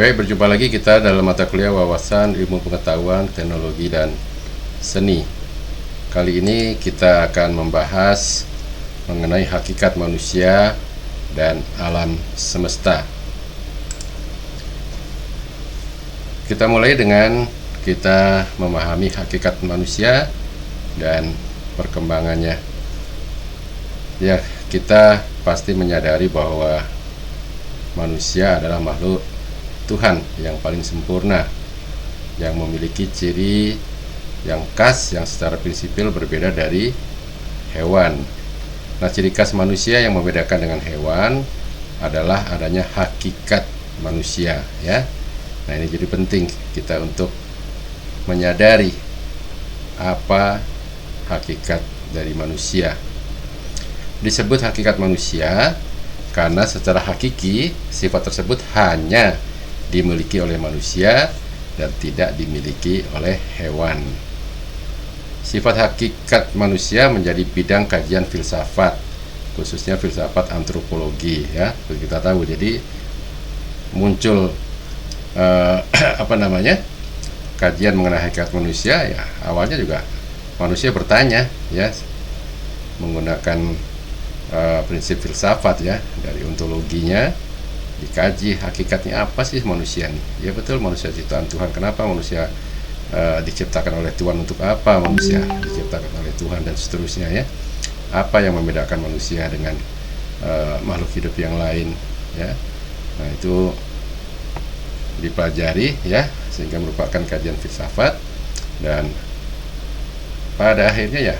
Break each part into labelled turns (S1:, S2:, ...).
S1: Baik, berjumpa lagi kita dalam mata kuliah wawasan ilmu pengetahuan, teknologi, dan seni. Kali ini kita akan membahas mengenai hakikat manusia dan alam semesta. Kita mulai dengan kita memahami hakikat manusia dan perkembangannya. Ya, kita pasti menyadari bahwa manusia adalah makhluk Tuhan yang paling sempurna, yang memiliki ciri yang khas yang secara prinsipil berbeda dari hewan. Nah, ciri khas manusia yang membedakan dengan hewan adalah adanya hakikat manusia, ya. Nah, ini jadi penting kita untuk menyadari apa hakikat dari manusia. Disebut hakikat manusia karena secara hakiki sifat tersebut hanya dimiliki oleh manusia dan tidak dimiliki oleh hewan. Sifat hakikat manusia menjadi bidang kajian filsafat, khususnya filsafat antropologi, ya. Kita tahu, jadi muncul kajian mengenai hakikat manusia, ya. Awalnya juga manusia bertanya, ya, menggunakan prinsip filsafat, ya, dari ontologinya dikaji hakikatnya apa sih manusia nih. Ya betul, manusia ciptaan Tuhan. Kenapa manusia diciptakan oleh Tuhan, untuk apa manusia diciptakan oleh Tuhan, dan seterusnya, ya. Apa yang membedakan manusia dengan makhluk hidup yang lain, ya. Nah, itu dipelajari, ya, sehingga merupakan kajian filsafat, dan pada akhirnya, ya,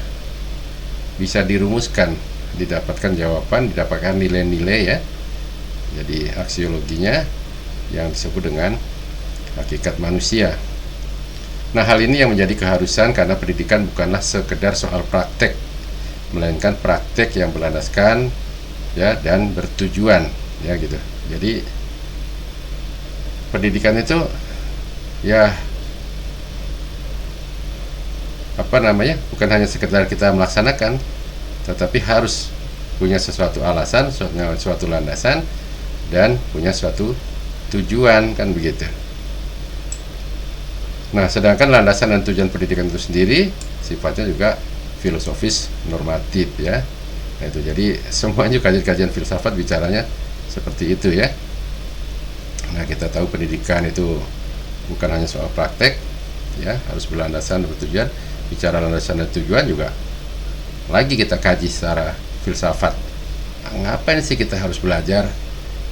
S1: bisa dirumuskan, didapatkan jawaban, didapatkan nilai-nilai, ya. Jadi aksiologinya yang disebut dengan hakikat manusia. Nah, hal ini yang menjadi keharusan karena pendidikan bukanlah sekedar soal praktek, melainkan praktek yang berlandaskan, ya, dan bertujuan, ya, gitu. Jadi pendidikan itu, ya, bukan hanya sekedar kita melaksanakan, tetapi harus punya sesuatu alasan, suatu landasan, dan punya suatu tujuan, kan begitu. Nah, sedangkan landasan dan tujuan pendidikan itu sendiri sifatnya juga filosofis normatif, ya. Nah, itu jadi semuanya kajian-kajian filsafat bicaranya seperti itu, ya. Nah, kita tahu pendidikan itu bukan hanya soal praktek, ya, harus berlandasan dan bertujuan. Bicara landasan dan tujuan juga lagi kita kaji secara filsafat. Ngapain sih kita harus belajar,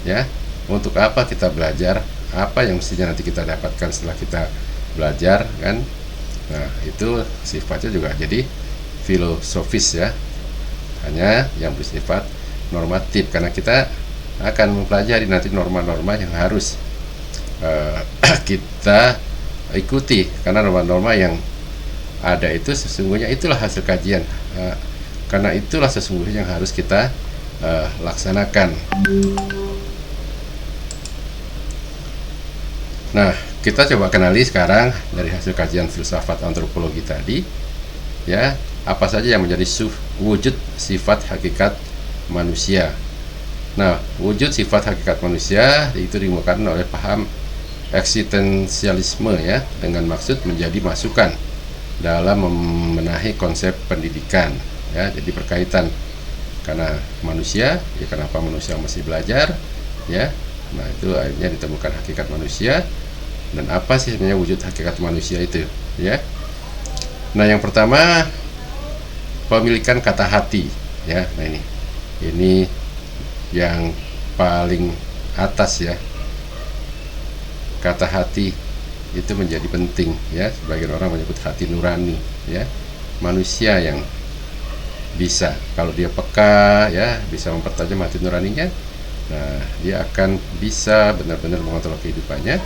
S1: ya? Untuk apa kita belajar? Apa yang mestinya nanti kita dapatkan setelah kita belajar, kan? Nah, itu sifatnya juga jadi filosofis, ya. Hanya yang bersifat normatif, karena kita akan mempelajari nanti norma-norma yang harus kita ikuti, karena norma-norma yang ada itu sesungguhnya itulah hasil kajian, karena itulah sesungguhnya yang harus kita laksanakan. Nah, kita coba kenali sekarang dari hasil kajian filsafat antropologi tadi, ya, apa saja yang menjadi wujud sifat hakikat manusia. Nah, wujud sifat hakikat manusia itu dimulakan oleh paham eksistensialisme, ya, dengan maksud menjadi masukan dalam membenahi konsep pendidikan, ya. Jadi berkaitan, karena manusia, ya, kenapa manusia masih belajar, ya. Nah, itu akhirnya ditemukan hakikat manusia, dan apa sih sebenarnya wujud hakikat manusia itu, ya. Nah, yang pertama, pemilikan kata hati, ya. Nah, ini yang paling atas, ya. Kata hati itu menjadi penting, ya. Sebagian orang menyebut hati nurani, ya. Manusia yang bisa, kalau dia peka, ya, bisa mempertajam hati nuraninya, nah, dia akan bisa benar-benar mengontrol kehidupannya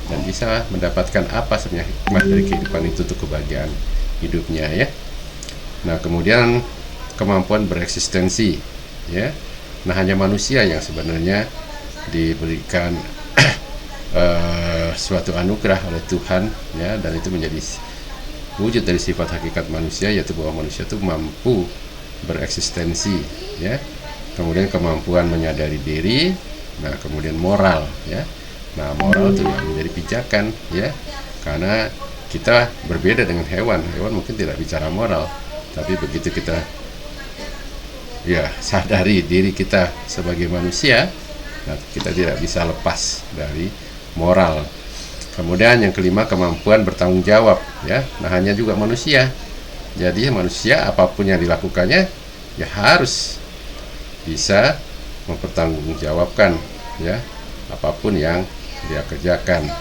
S1: dan bisa mendapatkan apa sebenarnya hikmah dari kehidupan itu untuk kebahagiaan hidupnya, ya. Nah, kemudian kemampuan bereksistensi, ya. Nah, hanya manusia yang sebenarnya diberikan suatu anugerah oleh Tuhan, ya, dan itu menjadi wujud dari sifat hakikat manusia, yaitu bahwa manusia itu mampu bereksistensi, ya. Kemudian kemampuan menyadari diri, nah, kemudian moral, ya. Nah, moral itu yang menjadi pijakan, ya, karena kita berbeda dengan hewan. Hewan mungkin tidak bicara moral, tapi begitu kita ya sadari diri kita sebagai manusia, nah, kita tidak bisa lepas dari moral. Kemudian yang kelima, kemampuan bertanggung jawab, ya. Nah, hanya juga manusia. Jadi manusia apapun yang dilakukannya ya harus bisa mempertanggungjawabkan, ya, apapun yang dia kerjakan.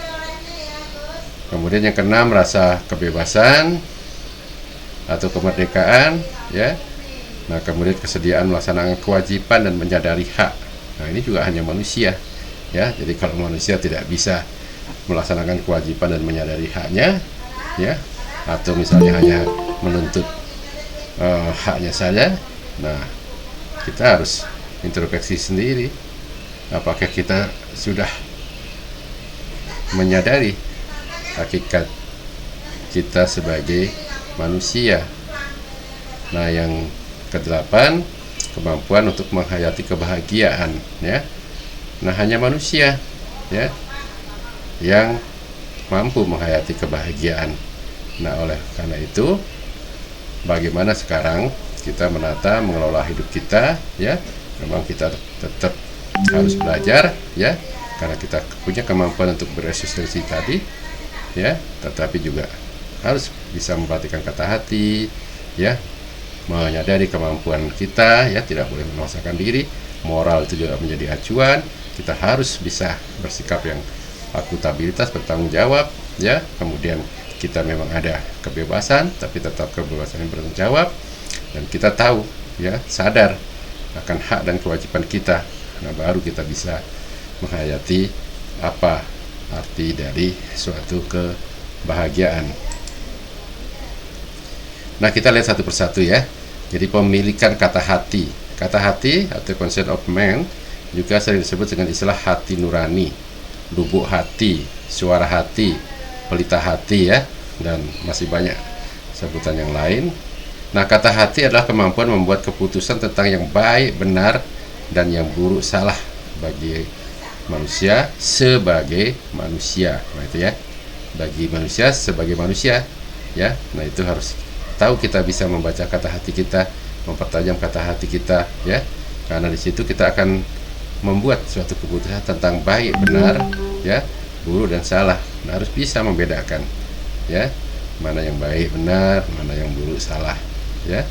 S1: Kemudian yang keenam, rasa kebebasan atau kemerdekaan, ya. Nah, kemudian kesediaan melaksanakan kewajiban dan menyadari hak. Nah, ini juga hanya manusia, ya. Jadi kalau manusia tidak bisa melaksanakan kewajiban dan menyadari haknya, ya, atau misalnya hanya menuntut haknya saja, nah, kita harus introspeksi sendiri, apakah kita sudah menyadari hakikat kita sebagai manusia. Nah, yang kedelapan, kemampuan untuk menghayati kebahagiaan, ya. Nah, hanya manusia, ya, yang mampu menghayati kebahagiaan. Nah, oleh karena itu, bagaimana sekarang kita menata mengelola hidup kita, ya. Memang kita tetap harus belajar, ya, karena kita punya kemampuan untuk bereksistensi tadi, ya, tetapi juga harus bisa memperhatikan kata hati, ya, menyadari kemampuan kita, ya, tidak boleh memaksakan diri. Moral itu juga menjadi acuan. Kita harus bisa bersikap yang akuntabilitas, bertanggung jawab, ya. Kemudian kita memang ada kebebasan, tapi tetap kebebasan yang bertanggung jawab, dan kita tahu, ya, sadar akan hak dan kewajiban kita. Nah, baru kita bisa menghayati apa arti dari suatu kebahagiaan. Nah, kita lihat satu persatu, ya. Jadi pemilikan kata hati. Kata hati atau concept of mind juga sering disebut dengan istilah hati nurani, lubuk hati, suara hati, pelita hati, ya, dan masih banyak sebutan yang lain. Nah, kata hati adalah kemampuan membuat keputusan tentang yang baik, benar, dan yang buruk, salah bagi manusia sebagai manusia. Nah, itu, ya, bagi manusia sebagai manusia, ya. Nah, itu harus tahu kita bisa membaca kata hati kita, mempertajam kata hati kita, ya, karena di situ kita akan membuat suatu keputusan tentang baik, benar, ya, buruk dan salah. Nah, harus bisa membedakan, ya, mana yang baik, benar, mana yang buruk, salah, ya.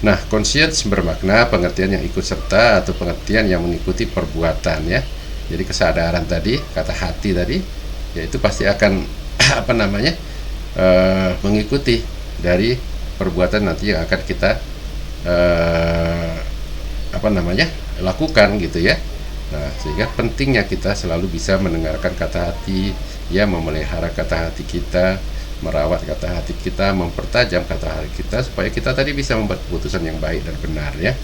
S1: Nah, conscience bermakna pengertian yang ikut serta atau pengertian yang mengikuti perbuatan, ya. Jadi kesadaran tadi, kata hati tadi, yaitu pasti akan mengikuti dari perbuatan nanti yang akan kita lakukan, gitu, ya. Nah, sehingga pentingnya kita selalu bisa mendengarkan kata hati, ya, memelihara kata hati kita, merawat kata hati kita, mempertajam kata hati kita, supaya kita tadi bisa membuat keputusan yang baik dan benar, ya.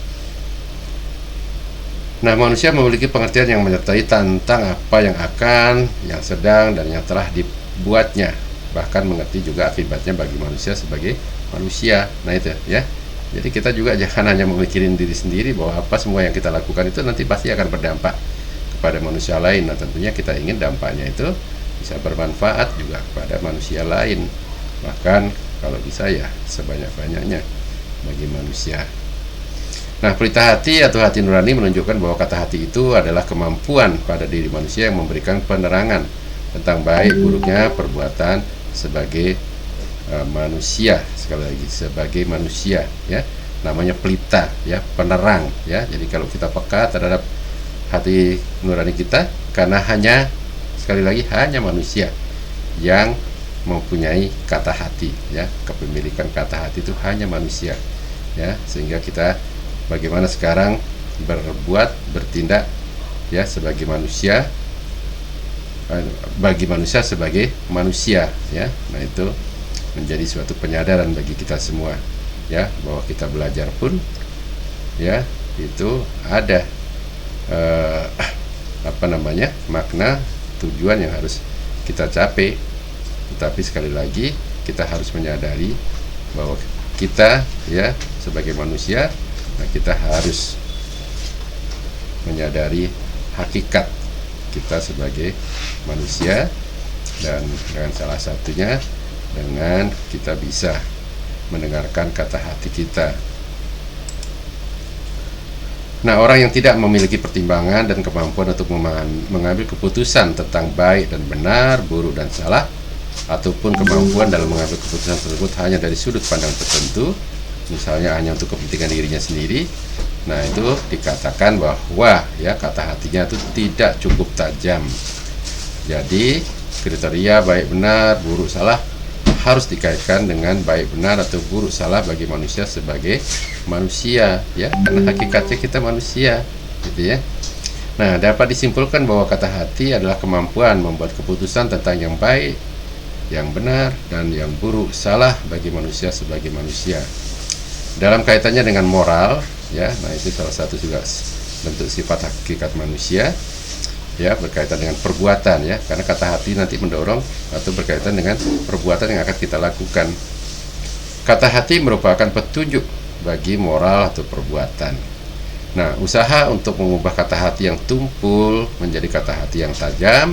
S1: Nah, manusia memiliki pengertian yang menyertai tentang apa yang akan, yang sedang, dan yang telah dibuatnya, bahkan mengerti juga akibatnya bagi manusia sebagai manusia. Nah, itu, ya. Jadi kita juga jangan hanya memikirin diri sendiri bahwa apa semua yang kita lakukan itu nanti pasti akan berdampak kepada manusia lain. Nah, tentunya kita ingin dampaknya itu bisa bermanfaat juga kepada manusia lain, bahkan kalau bisa ya sebanyak-banyaknya bagi manusia. Nah, pelita hati atau hati nurani menunjukkan bahwa kata hati itu adalah kemampuan pada diri manusia yang memberikan penerangan tentang baik buruknya perbuatan sebagai manusia. Sekali lagi, sebagai manusia, ya, namanya pelita, ya, penerang, ya. Jadi kalau kita peka terhadap hati nurani kita, karena sekali lagi hanya manusia yang mempunyai kata hati, ya, kepemilikan kata hati itu hanya manusia, ya, sehingga kita bagaimana sekarang bertindak, ya, sebagai manusia, bagi manusia sebagai manusia, ya. Nah, itu menjadi suatu penyadaran bagi kita semua, ya, bahwa kita belajar pun, ya, itu ada makna tujuan yang harus kita capai. Tetapi sekali lagi kita harus menyadari bahwa kita, ya, sebagai manusia, nah, kita harus menyadari hakikat kita sebagai manusia, dan dengan salah satunya dengan kita bisa mendengarkan kata hati kita. Nah, orang yang tidak memiliki pertimbangan dan kemampuan untuk mengambil keputusan tentang baik dan benar, buruk dan salah, ataupun kemampuan dalam mengambil keputusan tersebut hanya dari sudut pandang tertentu, misalnya hanya untuk kepentingan dirinya sendiri, nah itu dikatakan bahwa ya kata hatinya itu tidak cukup tajam. Jadi kriteria baik benar, buruk salah harus dikaitkan dengan baik benar atau buruk salah bagi manusia sebagai manusia, ya, karena hakikatnya kita manusia, gitu ya. Nah, dapat disimpulkan bahwa kata hati adalah kemampuan membuat keputusan tentang yang baik, yang benar, dan yang buruk salah bagi manusia sebagai manusia. Dalam kaitannya dengan moral, ya, nah itu salah satu juga bentuk sifat hakikat manusia, ya, berkaitan dengan perbuatan, ya, karena kata hati nanti mendorong atau berkaitan dengan perbuatan yang akan kita lakukan. Kata hati merupakan petunjuk bagi moral atau perbuatan. Nah, usaha untuk mengubah kata hati yang tumpul menjadi kata hati yang tajam,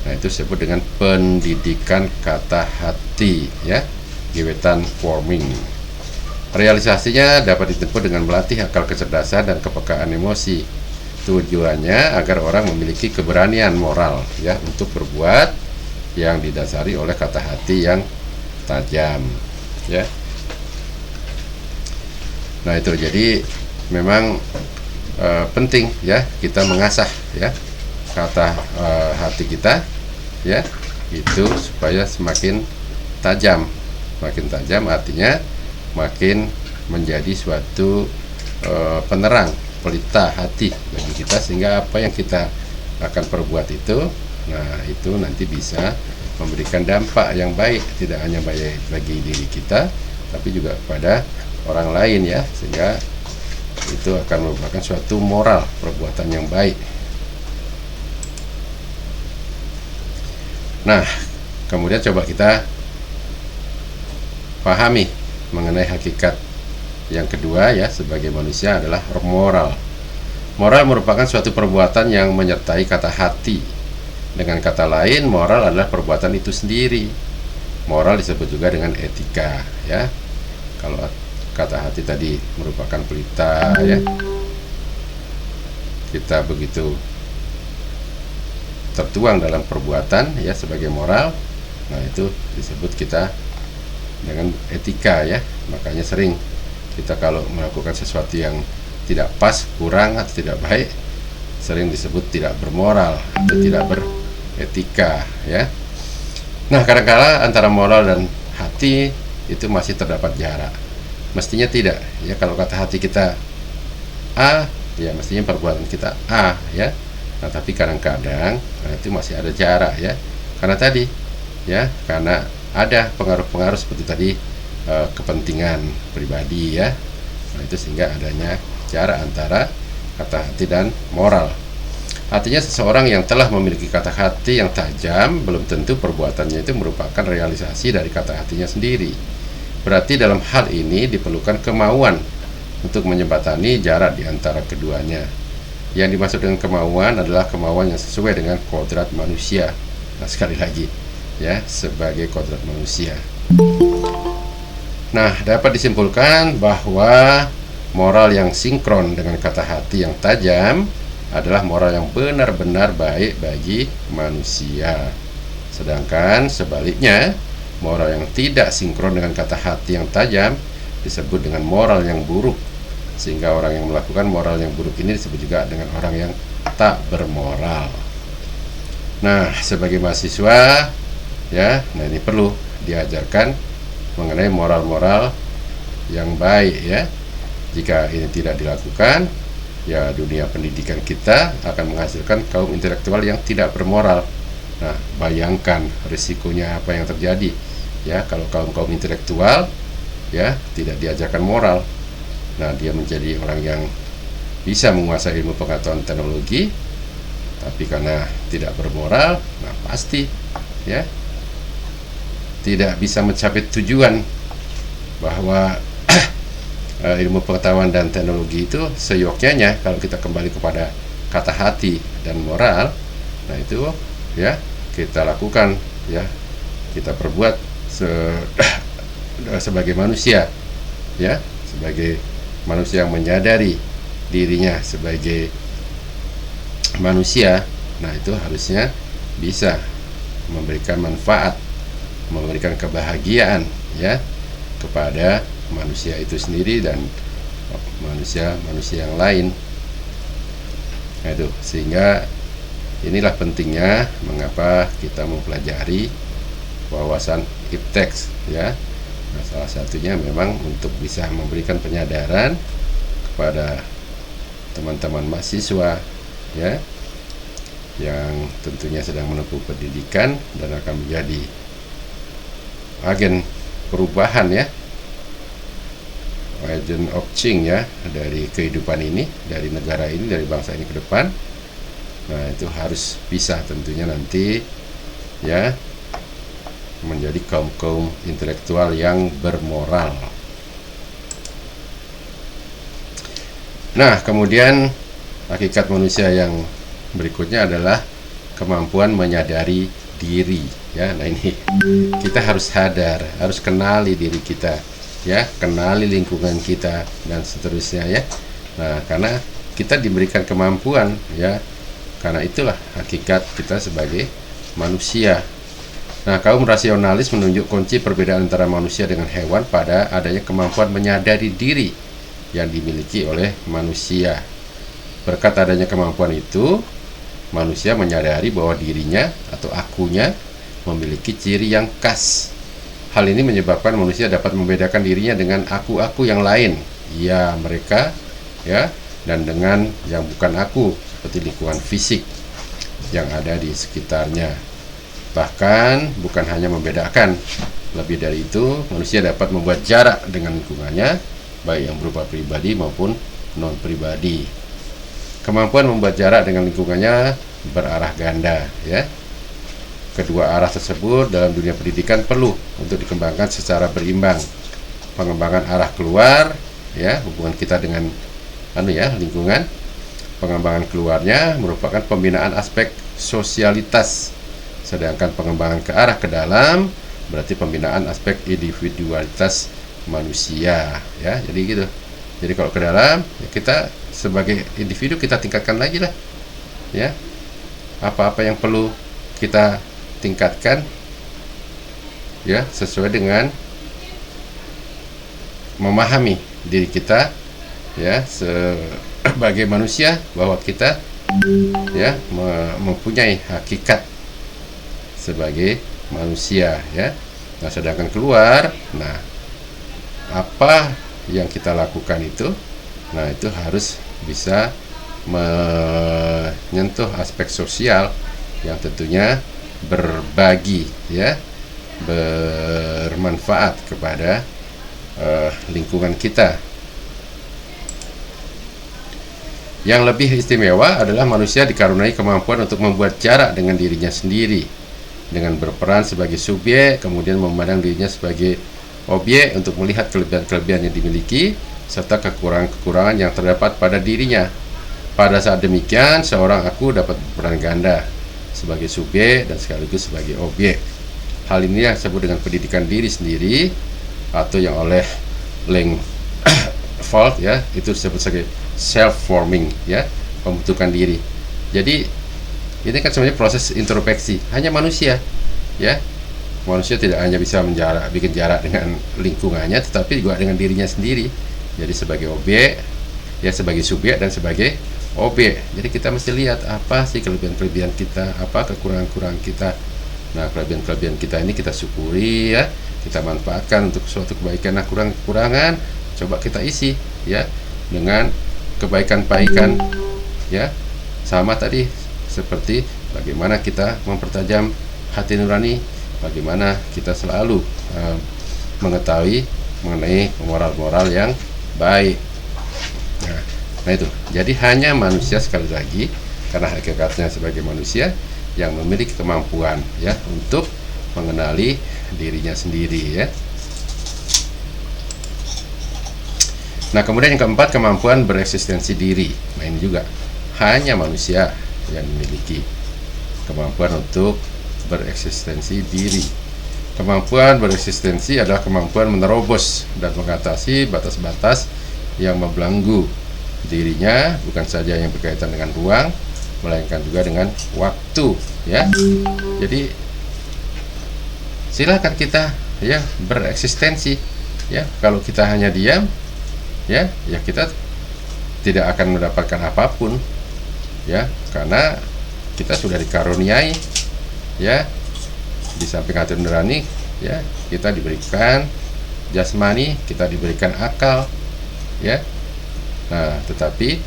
S1: nah itu disebut dengan pendidikan kata hati, ya, gewetan forming. Realisasinya dapat ditempuh dengan melatih akal kecerdasan dan kepekaan emosi. Tujuannya agar orang memiliki keberanian moral, ya, untuk berbuat yang didasari oleh kata hati yang tajam, ya. Nah, itu jadi memang penting, ya, kita mengasah, ya, kata hati kita, ya, itu supaya semakin tajam. Makin tajam artinya makin menjadi suatu penerang, pelita hati bagi kita, sehingga apa yang kita akan perbuat itu, nah itu nanti bisa memberikan dampak yang baik, tidak hanya baik bagi diri kita tapi juga kepada orang lain, ya, sehingga itu akan merupakan suatu moral perbuatan yang baik. Nah, kemudian coba kita pahami mengenai hakikat yang kedua, ya, sebagai manusia adalah moral. Moral merupakan suatu perbuatan yang menyertai kata hati. Dengan kata lain, moral adalah perbuatan itu sendiri. Moral disebut juga dengan etika, ya. Kalau kata hati tadi merupakan pelita, ya, kita begitu tertuang dalam perbuatan, ya, sebagai moral. Nah, itu disebut kita dengan etika, ya. Makanya sering kita kalau melakukan sesuatu yang tidak pas, kurang atau tidak baik, sering disebut tidak bermoral atau tidak beretika, ya. Nah, kadang-kala antara moral dan hati itu masih terdapat jarak. Mestinya tidak, ya. Kalau kata hati kita A, ya mestinya perbuatan kita A, ya. Nah, tapi kadang-kadang itu masih ada jarak, ya. Karena tadi, ya, karena ada pengaruh-pengaruh seperti tadi, kepentingan pribadi, ya. Nah, itu sehingga adanya jarak antara kata hati dan moral. Artinya seseorang yang telah memiliki kata hati yang tajam belum tentu perbuatannya itu merupakan realisasi dari kata hatinya sendiri. Berarti dalam hal ini diperlukan kemauan untuk menjembatani jarak di antara keduanya. Yang dimaksud dengan kemauan adalah kemauan yang sesuai dengan kodrat manusia. Nah, sekali lagi, ya, sebagai kodrat manusia. Nah, dapat disimpulkan bahwa moral yang sinkron dengan kata hati yang tajam adalah moral yang benar-benar baik bagi manusia. Sedangkan sebaliknya, moral yang tidak sinkron dengan kata hati yang tajam disebut dengan moral yang buruk. Sehingga orang yang melakukan moral yang buruk ini disebut juga dengan orang yang tak bermoral. Nah, sebagai mahasiswa, ya, nah ini perlu diajarkan mengenai moral-moral yang baik, ya. Jika ini tidak dilakukan, ya dunia pendidikan kita akan menghasilkan kaum intelektual yang tidak bermoral. Nah, bayangkan risikonya apa yang terjadi, ya, kalau kaum intelektual, ya, tidak diajarkan moral. Nah, dia menjadi orang yang bisa menguasai ilmu pengetahuan teknologi, tapi karena tidak bermoral, nah pasti, ya, tidak bisa mencapai tujuan bahwa ilmu pengetahuan dan teknologi itu seyogyanya kalau kita kembali kepada kata hati dan moral, Nah itu ya kita lakukan, ya kita perbuat sebagai manusia, ya sebagai manusia yang menyadari dirinya sebagai manusia. Nah itu harusnya bisa memberikan manfaat, memberikan kebahagiaan ya kepada manusia itu sendiri dan manusia yang lain. Nah, itu sehingga inilah pentingnya mengapa kita mempelajari wawasan ipteks ya. Nah, salah satunya memang untuk bisa memberikan penyadaran kepada teman-teman mahasiswa ya yang tentunya sedang menempuh pendidikan dan akan menjadi agen perubahan ya, agent of change ya dari kehidupan ini, dari negara ini, dari bangsa ini ke depan. Nah itu harus bisa tentunya nanti ya menjadi kaum intelektual yang bermoral. Nah kemudian hakikat manusia yang berikutnya adalah kemampuan menyadari diri ya. Nah ini kita harus sadar, harus kenali diri kita ya, kenali lingkungan kita dan seterusnya ya. Nah karena kita diberikan kemampuan ya, karena itulah hakikat kita sebagai manusia. Nah kaum rasionalis menunjuk kunci perbedaan antara manusia dengan hewan pada adanya kemampuan menyadari diri yang dimiliki oleh manusia. Berkat adanya kemampuan itu, manusia menyadari bahwa dirinya atau akunya memiliki ciri yang khas. Hal ini menyebabkan manusia dapat membedakan dirinya dengan aku-aku yang lain, ya mereka ya, dan dengan yang bukan aku seperti lingkungan fisik yang ada di sekitarnya. Bahkan bukan hanya membedakan, lebih dari itu manusia dapat membuat jarak dengan lingkungannya, baik yang berupa pribadi maupun non pribadi. Kemampuan membuat jarak dengan lingkungannya berarah ganda ya. Kedua arah tersebut dalam dunia pendidikan perlu untuk dikembangkan secara berimbang. Pengembangan arah keluar ya, hubungan kita dengan lingkungan. Pengembangan keluarnya merupakan pembinaan aspek sosialitas. Sedangkan pengembangan ke arah ke dalam berarti pembinaan aspek individualitas manusia ya. Jadi gitu. Jadi kalau ke dalam ya kita sebagai individu kita tingkatkan lagi lah ya, apa-apa yang perlu kita tingkatkan ya sesuai dengan memahami diri kita ya sebagai manusia, bahwa kita ya mempunyai hakikat sebagai manusia ya. Nah sedangkan keluar, nah apa yang kita lakukan itu, nah itu harus bisa menyentuh aspek sosial yang tentunya berbagi ya, bermanfaat kepada lingkungan kita. Yang lebih istimewa adalah manusia dikaruniai kemampuan untuk membuat jarak dengan dirinya sendiri, dengan berperan sebagai subjek, kemudian memandang dirinya sebagai objek untuk melihat kelebihan-kelebihan yang dimiliki serta kekurangan-kekurangan yang terdapat pada dirinya. Pada saat demikian, seorang aku dapat berperan ganda sebagai subjek dan sekaligus sebagai objek. Hal ini yang disebut dengan pendidikan diri sendiri, atau yang oleh Langford ya, itu disebut sebagai self-forming ya, pembentukan diri. Jadi ini kan sebenarnya proses introspeksi, hanya manusia ya. Manusia tidak hanya bisa bikin jarak dengan lingkungannya, tetapi juga dengan dirinya sendiri. Jadi sebagai objek, ya sebagai subjek dan sebagai objek. Jadi kita mesti lihat apa sih kelebihan-kelebihan kita, apa kekurangan-kekurangan kita. Nah kelebihan-kelebihan kita ini kita syukuri ya, kita manfaatkan untuk suatu kebaikan. Nah kekurangan coba kita isi ya dengan kebaikan-kebaikan ya. Sama tadi seperti bagaimana kita mempertajam hati nurani, bagaimana kita selalu mengetahui mengenai moral-moral yang baik. Nah itu, jadi hanya manusia sekali lagi, karena hakikatnya sebagai manusia yang memiliki kemampuan ya untuk mengenali dirinya sendiri ya. Nah kemudian yang keempat, kemampuan bereksistensi diri. Nah ini juga hanya manusia yang memiliki. kemampuan untuk bereksistensi diri. Kemampuan bereksistensi adalah kemampuan menerobos dan mengatasi batas-batas yang membelenggu dirinya, bukan saja yang berkaitan dengan ruang, melainkan juga dengan waktu, ya. Jadi silakan kita ya bereksistensi, ya. Kalau kita hanya diam, ya kita tidak akan mendapatkan apapun, ya, karena kita sudah dikaruniai, ya, di samping hati nurani, ya, kita diberikan jasmani, kita diberikan akal, ya. Nah, tetapi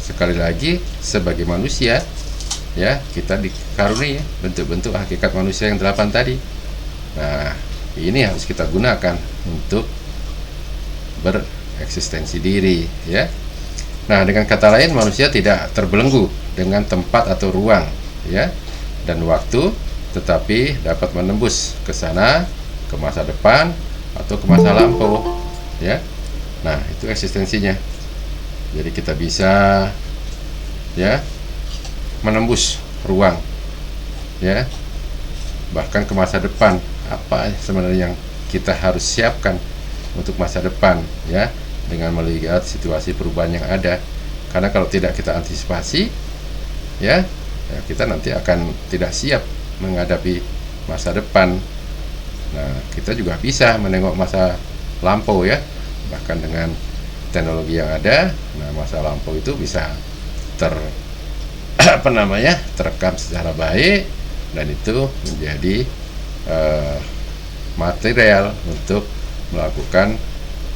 S1: sekali lagi sebagai manusia, ya, kita dikaruniai bentuk-bentuk hakikat manusia yang 8 tadi. Nah, ini harus kita gunakan untuk bereksistensi diri, ya. Nah, dengan kata lain, manusia tidak terbelenggu dengan tempat atau ruang, ya, dan waktu, tetapi dapat menembus ke sana, ke masa depan atau ke masa lampau, ya. Nah, itu eksistensinya. Jadi kita bisa, ya, menembus ruang, ya, bahkan ke masa depan. Apa sebenarnya yang kita harus siapkan untuk masa depan, ya, dengan melihat situasi perubahan yang ada. Karena kalau tidak kita antisipasi, ya kita nanti akan tidak siap menghadapi masa depan. Nah, kita juga bisa menengok masa lampau, ya, bahkan dengan teknologi yang ada. Nah, masa lampau itu bisa terekam secara baik, dan itu menjadi material untuk melakukan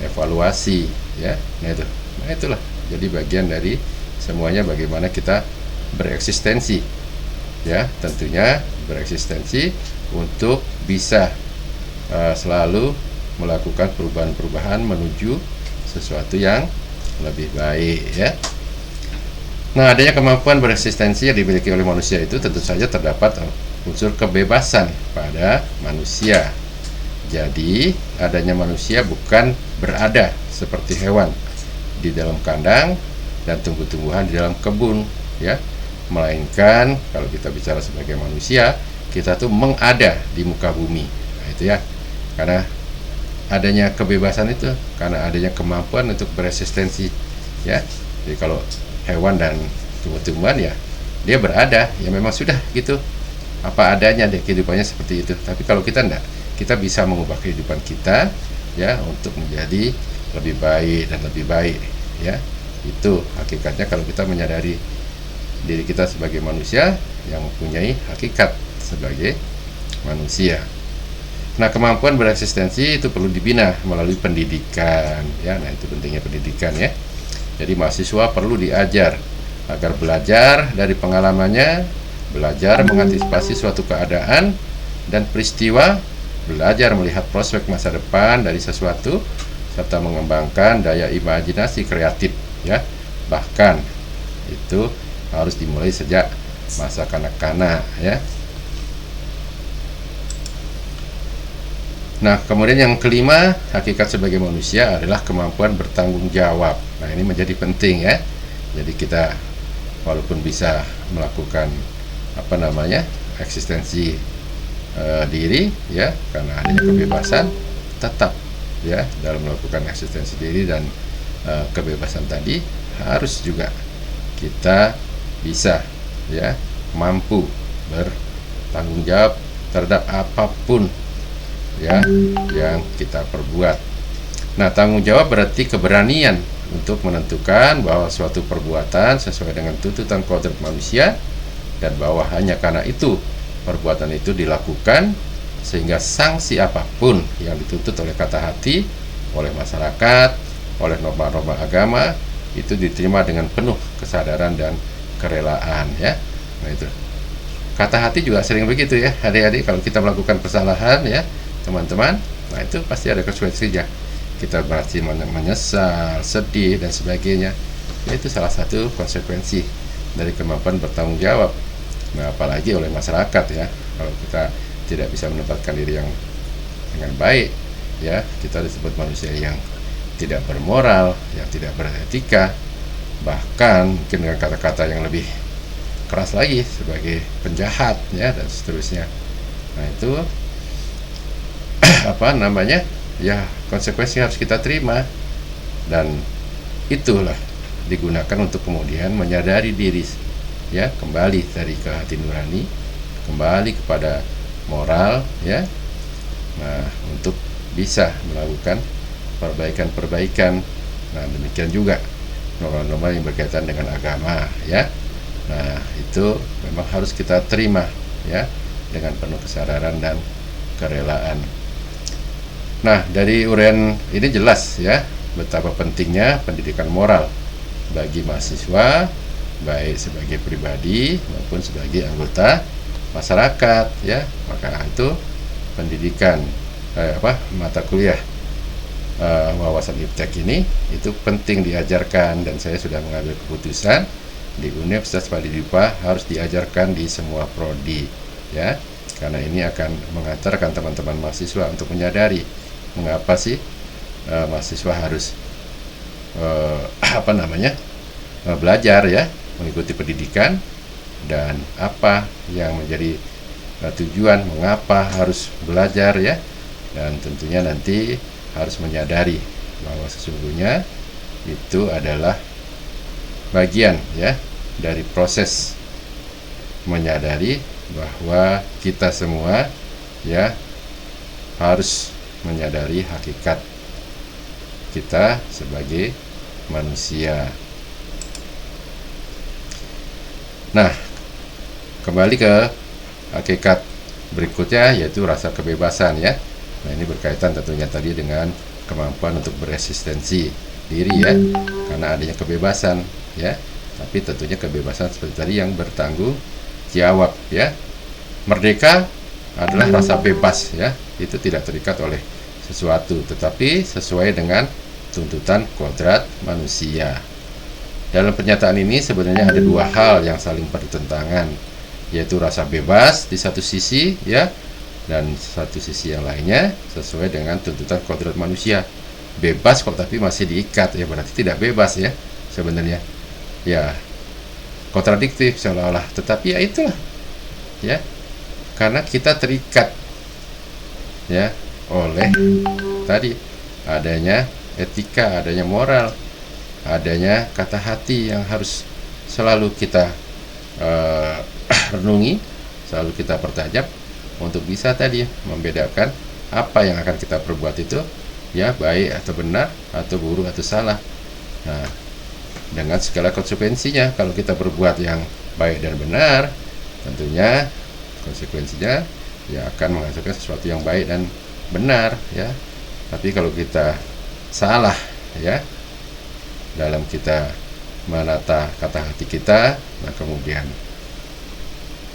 S1: evaluasi, ya. Nah itulah jadi bagian dari semuanya, bagaimana kita bereksistensi, ya, tentunya bereksistensi untuk bisa selalu melakukan perubahan-perubahan menuju sesuatu yang lebih baik, ya. Nah, adanya kemampuan bereksistensi yang dimiliki oleh manusia itu tentu saja terdapat unsur kebebasan pada manusia. Jadi, adanya manusia bukan berada seperti hewan di dalam kandang dan tumbuh-tumbuhan di dalam kebun, ya. Melainkan kalau kita bicara sebagai manusia, kita tuh mengada di muka bumi. Nah, itu, ya. Karena adanya kebebasan itu, karena adanya kemampuan untuk bereksistensi, ya. Jadi kalau hewan dan tumbuh-tumbuhan, ya dia berada, ya memang sudah gitu, apa adanya deh kehidupannya seperti itu. Tapi kalau kita enggak, kita bisa mengubah kehidupan kita, ya, untuk menjadi lebih baik dan lebih baik, ya. Itu hakikatnya kalau kita menyadari diri kita sebagai manusia yang mempunyai hakikat sebagai manusia. Nah, kemampuan bereksistensi itu perlu dibina melalui pendidikan, ya. Nah, itu pentingnya pendidikan, ya. Jadi mahasiswa perlu diajar agar belajar dari pengalamannya, belajar mengantisipasi suatu keadaan dan peristiwa, belajar melihat prospek masa depan dari sesuatu, serta mengembangkan daya imajinasi kreatif, ya. Bahkan itu harus dimulai sejak masa kanak-kanak, ya. Nah, kemudian yang kelima, hakikat sebagai manusia adalah kemampuan bertanggung jawab. Nah, ini menjadi penting, ya. Jadi kita walaupun bisa melakukan eksistensi diri, ya, karena adanya kebebasan, tetap, ya, dalam melakukan eksistensi diri dan kebebasan tadi harus juga kita bisa, ya, mampu bertanggung jawab terhadap apapun, ya, yang kita perbuat. Nah, tanggung jawab berarti keberanian untuk menentukan bahwa suatu perbuatan sesuai dengan tuntutan kodrat manusia, dan bahwa hanya karena itu perbuatan itu dilakukan, sehingga sanksi apapun yang dituntut oleh kata hati, oleh masyarakat, oleh norma-norma agama, itu diterima dengan penuh kesadaran dan kerelaan, ya. Nah, itu kata hati juga sering begitu, ya, adik-adik. Kalau kita melakukan kesalahan, ya, teman-teman, nah itu pasti ada konsekuensinya. Kita berarti menyesal, sedih, dan sebagainya. Itu salah satu konsekuensi dari kemampuan bertanggung jawab. Nah, apalagi oleh masyarakat, ya. Kalau kita tidak bisa menempatkan diri yang dengan baik, ya, kita disebut manusia yang tidak bermoral, yang tidak beretika, bahkan mungkin dengan kata-kata yang lebih keras lagi sebagai penjahat, ya, dan seterusnya. Nah, itu apa namanya, ya, konsekuensi harus kita terima, dan itulah digunakan untuk kemudian menyadari diri, ya, kembali dari ke hati nurani, kembali kepada moral, ya. Nah, untuk bisa melakukan perbaikan-perbaikan. Nah, demikian juga norma-norma yang berkaitan dengan agama, ya. Nah, itu memang harus kita terima, ya, dengan penuh kesadaran dan kerelaan. Nah, dari uraian ini jelas, ya, betapa pentingnya pendidikan moral bagi mahasiswa, baik sebagai pribadi maupun sebagai anggota masyarakat, ya. Maka itu pendidikan mata kuliah wawasan iptek ini itu penting diajarkan, dan saya sudah mengambil keputusan di Universitas Padidipah harus diajarkan di semua prodi, ya, karena ini akan mengantarkan teman-teman mahasiswa untuk menyadari mengapa sih mahasiswa harus belajar, ya, mengikuti pendidikan, dan apa yang menjadi tujuan mengapa harus belajar, ya, dan tentunya nanti harus menyadari bahwa sesungguhnya itu adalah bagian, ya, dari proses menyadari bahwa kita semua, ya, harus menyadari hakikat kita sebagai manusia. Nah, kembali ke hakikat berikutnya, yaitu rasa kebebasan, ya. Nah, ini berkaitan tentunya tadi dengan kemampuan untuk beresistensi diri, ya, karena adanya kebebasan, ya, tapi tentunya kebebasan seperti tadi yang bertanggung jawab, ya. Merdeka adalah rasa bebas, ya, itu tidak terikat oleh sesuatu, tetapi sesuai dengan tuntutan kodrat manusia. Dalam pernyataan ini sebenarnya ada dua hal yang saling bertentangan, yaitu rasa bebas di satu sisi, ya, dan satu sisi yang lainnya sesuai dengan tuntutan kodrat manusia. Bebas kok tapi masih diikat, ya, berarti tidak bebas, ya, sebenarnya, ya, kontradiktif seolah-olah, tetapi ya itulah, ya, karena kita terikat, ya, oleh tadi adanya etika, adanya moral, adanya kata hati yang harus selalu kita renungi, selalu kita pertajam untuk bisa tadi membedakan apa yang akan kita perbuat itu, ya, baik atau benar, atau buruk atau salah. Nah, dengan segala konsekuensinya, kalau kita berbuat yang baik dan benar, tentunya konsekuensinya ya akan menghasilkan sesuatu yang baik dan benar, ya. Tapi kalau kita salah, ya, dalam kita menata kata hati kita, nah kemudian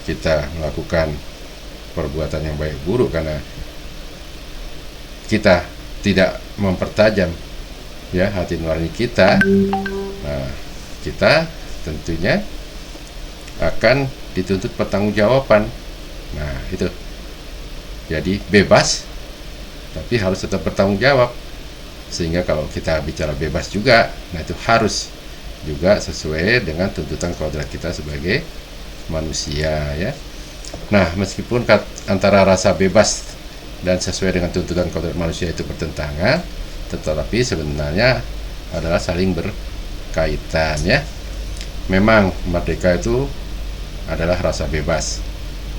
S1: kita melakukan perbuatan yang baik buruk karena kita tidak mempertajam, ya, hati nurani kita. Nah, kita tentunya akan dituntut pertanggungjawaban. Nah, itu jadi bebas tapi harus tetap bertanggung jawab, sehingga kalau kita bicara bebas juga, nah itu harus juga sesuai dengan tuntutan kodrat kita sebagai manusia, ya. Nah, meskipun antara rasa bebas dan sesuai dengan tuntutan kodrat manusia itu bertentangan, tetapi sebenarnya adalah saling berkaitan, ya. Memang merdeka itu adalah rasa bebas,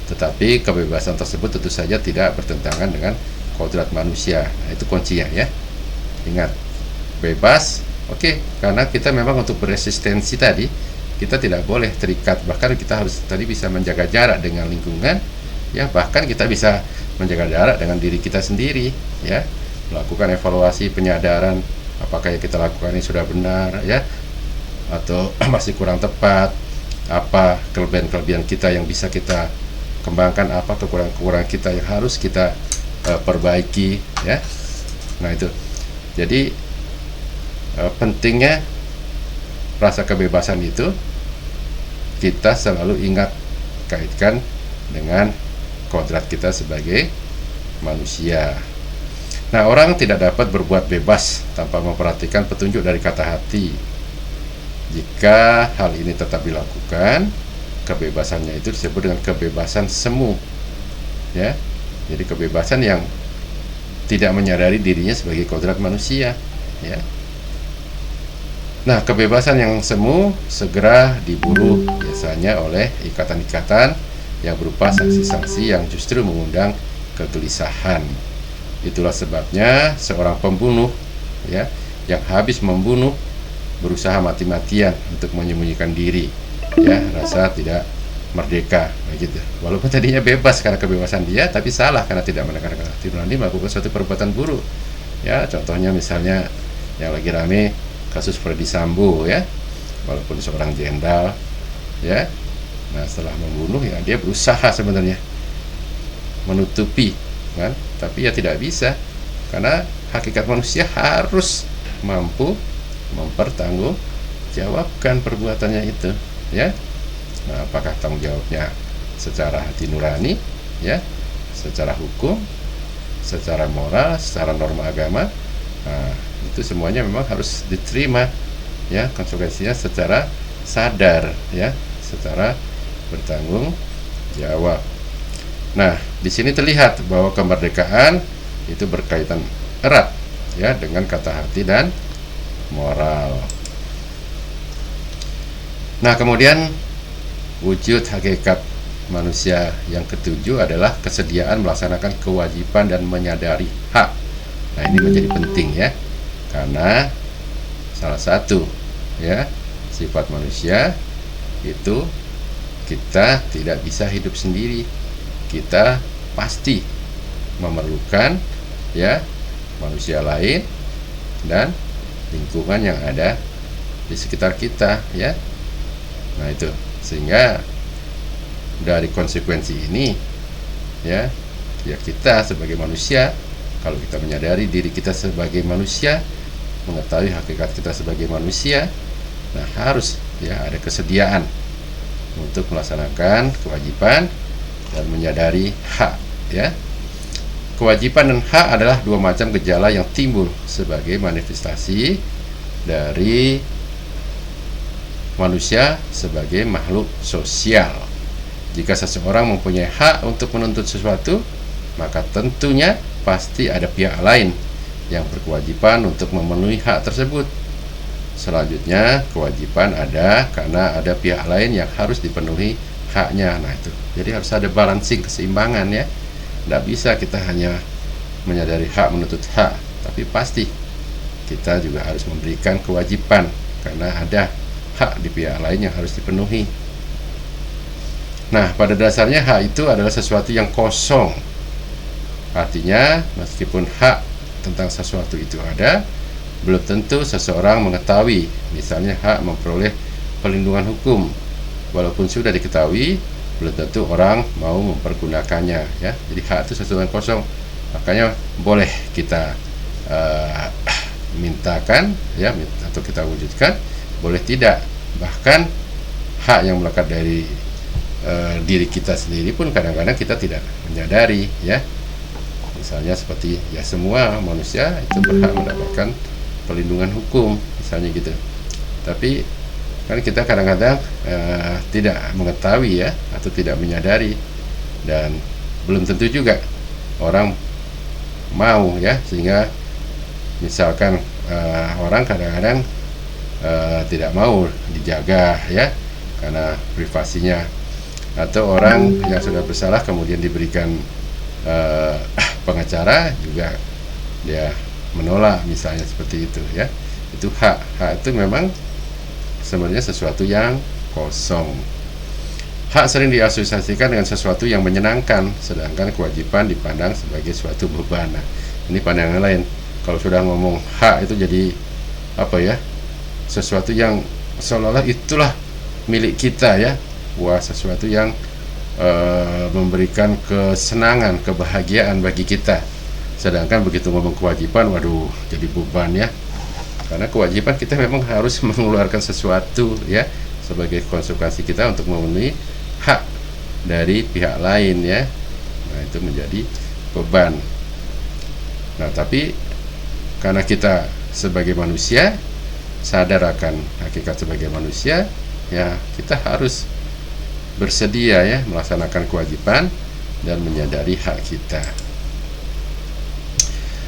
S1: tetapi kebebasan tersebut tentu saja tidak bertentangan dengan kodrat manusia. Nah, itu kuncinya, ya. Ingat, bebas, oke, karena kita memang untuk beresistensi tadi kita tidak boleh terikat, bahkan kita harus tadi bisa menjaga jarak dengan lingkungan, ya, bahkan kita bisa menjaga jarak dengan diri kita sendiri, ya, melakukan evaluasi penyadaran apakah yang kita lakukan ini sudah benar, ya, atau masih kurang tepat, apa kelebihan-kelebihan kita yang bisa kita kembangkan, apa kekurangan-kekurangan kita yang harus kita perbaiki, ya. Nah, itu jadi pentingnya rasa kebebasan itu kita selalu ingat, kaitkan dengan kodrat kita sebagai manusia. Nah, orang tidak dapat berbuat bebas tanpa memperhatikan petunjuk dari kata hati. Jika hal ini tetap dilakukan, kebebasannya itu disebut dengan kebebasan semu, ya. Jadi kebebasan yang tidak menyadari dirinya sebagai kodrat manusia, ya. Nah, kebebasan yang semu segera diburu biasanya oleh ikatan-ikatan yang berupa sanksi-sanksi yang justru mengundang kegelisahan. Itulah sebabnya seorang pembunuh, ya, yang habis membunuh berusaha mati-matian untuk menyembunyikan diri, ya, rasa tidak merdeka, begitu. Walaupun tadinya bebas karena kebebasan dia, tapi salah karena tidak menekan hati nurani melakukan suatu perbuatan buruk. Ya, contohnya misalnya yang lagi rame kasus Freddy Sambo, ya, walaupun seorang jenderal, ya, nah setelah membunuh ya dia berusaha sebenarnya menutupi, kan, tapi ya tidak bisa karena hakikat manusia harus mampu mempertanggungjawabkan perbuatannya itu, ya. Nah, apakah tanggung jawabnya secara hati nurani, ya, secara hukum, secara moral, secara norma agama? Nah, itu semuanya memang harus diterima, ya, konsekuensinya secara sadar, ya, secara bertanggung jawab. Nah, di sini terlihat bahwa kemerdekaan itu berkaitan erat, ya, dengan kata hati dan moral. Nah, kemudian wujud hakikat manusia yang ketujuh adalah kesediaan melaksanakan kewajiban dan menyadari hak. Nah, ini menjadi penting, ya, karena salah satu, ya, sifat manusia itu kita tidak bisa hidup sendiri. Kita pasti memerlukan, ya, manusia lain dan lingkungan yang ada di sekitar kita, ya. Nah, itu sehingga dari konsekuensi ini, ya, ya kita sebagai manusia, kalau kita menyadari diri kita sebagai manusia, mengetahui hakikat kita sebagai manusia, nah harus, ya, ada kesediaan untuk melaksanakan kewajiban dan menyadari hak, ya. Kewajiban dan hak adalah dua macam gejala yang timbul sebagai manifestasi dari manusia sebagai makhluk sosial. Jika seseorang mempunyai hak untuk menuntut sesuatu, maka tentunya pasti ada pihak lain yang berkewajiban untuk memenuhi hak tersebut. Selanjutnya, kewajiban ada karena ada pihak lain yang harus dipenuhi haknya. Nah, itu. Jadi harus ada balancing, keseimbangan, ya. Tidak bisa kita hanya menyadari hak menuntut hak, tapi pasti kita juga harus memberikan kewajiban karena ada hak di pihak lain yang harus dipenuhi. Nah, pada dasarnya hak itu adalah sesuatu yang kosong. Artinya, meskipun hak tentang sesuatu itu ada, belum tentu seseorang mengetahui. Misalnya hak memperoleh perlindungan hukum, walaupun sudah diketahui, belum tentu orang mau mempergunakannya, ya. Jadi hak itu sesuatu yang kosong. Makanya boleh kita mintakan, ya, atau kita wujudkan, boleh tidak. Bahkan hak yang melekat dari diri kita sendiri pun kadang-kadang kita tidak menyadari, ya. Misalnya seperti, ya, semua manusia itu berhak mendapatkan perlindungan hukum, misalnya gitu. Tapi kan kita kadang-kadang tidak mengetahui, ya, atau tidak menyadari, dan belum tentu juga orang mau, ya, sehingga misalkan orang kadang-kadang tidak mau dijaga, ya, karena privasinya, atau orang yang sudah bersalah kemudian diberikan pengacara juga dia menolak, misalnya seperti itu, ya. Itu hak itu memang sebenarnya sesuatu yang kosong. Hak sering diasosiasikan dengan sesuatu yang menyenangkan, sedangkan kewajiban dipandang sebagai suatu beban. Nah, ini pandangan lain. Kalau sudah ngomong hak itu jadi apa, ya, sesuatu yang seolah-olah itulah milik kita, ya. Wah, sesuatu yang memberikan kesenangan, kebahagiaan bagi kita. Sedangkan begitu ngomong kewajiban, waduh, jadi beban, ya. Karena kewajiban kita memang harus mengeluarkan sesuatu, ya, sebagai konsekuensi kita untuk memenuhi hak dari pihak lain, ya. Nah, itu menjadi beban. Nah, tapi karena kita sebagai manusia sadar akan hakikat sebagai manusia, ya, kita harus bersedia ya melaksanakan kewajiban dan menyadari hak kita.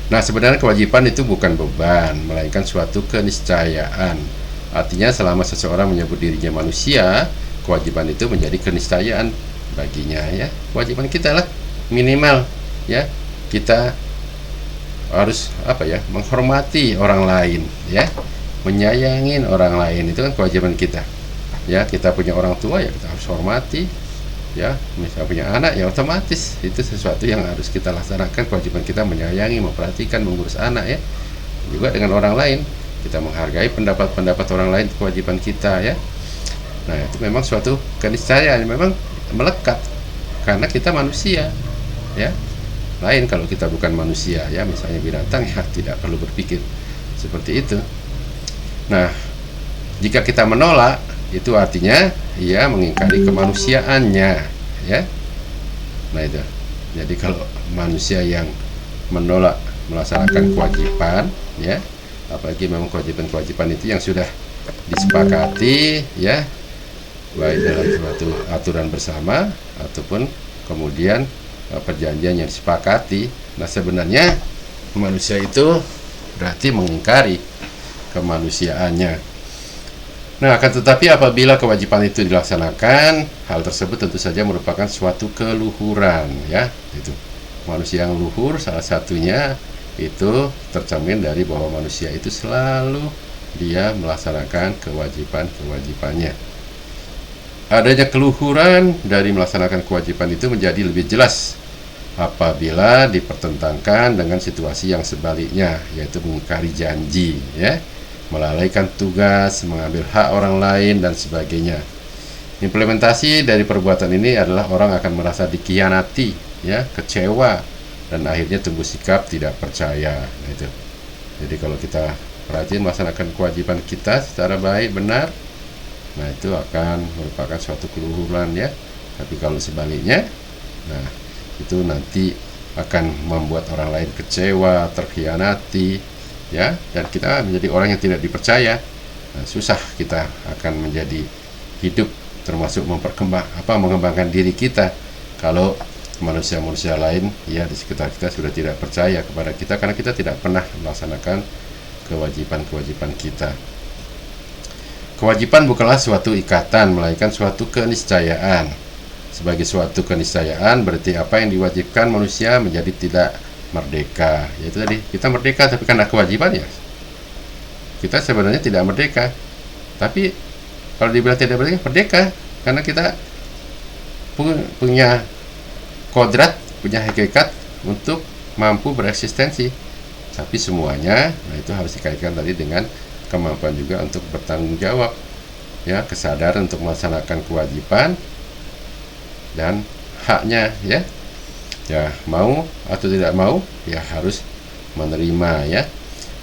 S1: Nah, sebenarnya kewajiban itu bukan beban, melainkan suatu keniscayaan. Artinya selama seseorang menyebut dirinya manusia, kewajiban itu menjadi keniscayaan baginya ya. Kewajiban kita lah minimal ya, kita harus menghormati orang lain ya, menyayangin orang lain, itu kan kewajiban kita ya. Kita punya orang tua ya kita harus hormati ya, misalnya punya anak ya otomatis itu sesuatu yang harus kita laksanakan. Kewajiban kita menyayangi, memperhatikan, mengurus anak ya. Juga dengan orang lain kita menghargai pendapat-pendapat orang lain, kewajiban kita ya. Nah, itu memang suatu keniscayaan, memang melekat karena kita manusia ya. Lain kalau kita bukan manusia ya, misalnya binatang ya tidak perlu berpikir seperti itu. Nah, jika kita menolak, itu artinya ia mengingkari kemanusiaannya ya. Nah itu, jadi kalau manusia yang menolak melaksanakan kewajiban ya, apalagi memang kewajiban-kewajiban itu yang sudah disepakati ya, baik dalam suatu aturan bersama ataupun kemudian perjanjian yang disepakati. Nah, sebenarnya manusia itu berarti mengingkari kemanusiaannya. Nah, akan tetapi apabila kewajiban itu dilaksanakan, hal tersebut tentu saja merupakan suatu keluhuran ya. Itu manusia yang luhur salah satunya itu tercermin dari bahwa manusia itu selalu dia melaksanakan kewajiban-kewajibannya. Adanya keluhuran dari melaksanakan kewajiban itu menjadi lebih jelas apabila dipertentangkan dengan situasi yang sebaliknya, yaitu mengingkari janji ya, melalaikan tugas, mengambil hak orang lain dan sebagainya. Implementasi dari perbuatan ini adalah orang akan merasa dikhianati ya, kecewa, dan akhirnya tumbuh sikap tidak percaya. Nah, itu. Jadi kalau kita rajin melaksanakan kewajiban kita secara baik benar, nah itu akan merupakan suatu keluhuran ya. Tapi kalau sebaliknya, nah itu nanti akan membuat orang lain kecewa, terkhianati ya, dan kita menjadi orang yang tidak dipercaya. Nah, susah kita akan menjadi hidup, termasuk mengembangkan diri kita kalau manusia-manusia lain ya di sekitar kita sudah tidak percaya kepada kita karena kita tidak pernah melaksanakan kewajiban-kewajiban kita. Kewajiban bukanlah suatu ikatan, melainkan suatu keniscayaan. Sebagai suatu keniscayaan berarti apa yang diwajibkan manusia menjadi tidak merdeka. Yaitu tadi, kita merdeka tapi karena kewajiban ya kita sebenarnya tidak merdeka. Tapi kalau dibilang tidak merdeka karena kita punya kodrat, punya hakikat untuk mampu bereksistensi. Tapi semuanya, nah itu harus dikaitkan tadi dengan kemampuan juga untuk bertanggung jawab ya, kesadaran untuk melaksanakan kewajiban dan haknya ya. Ya, mau atau tidak mau ya harus menerima ya.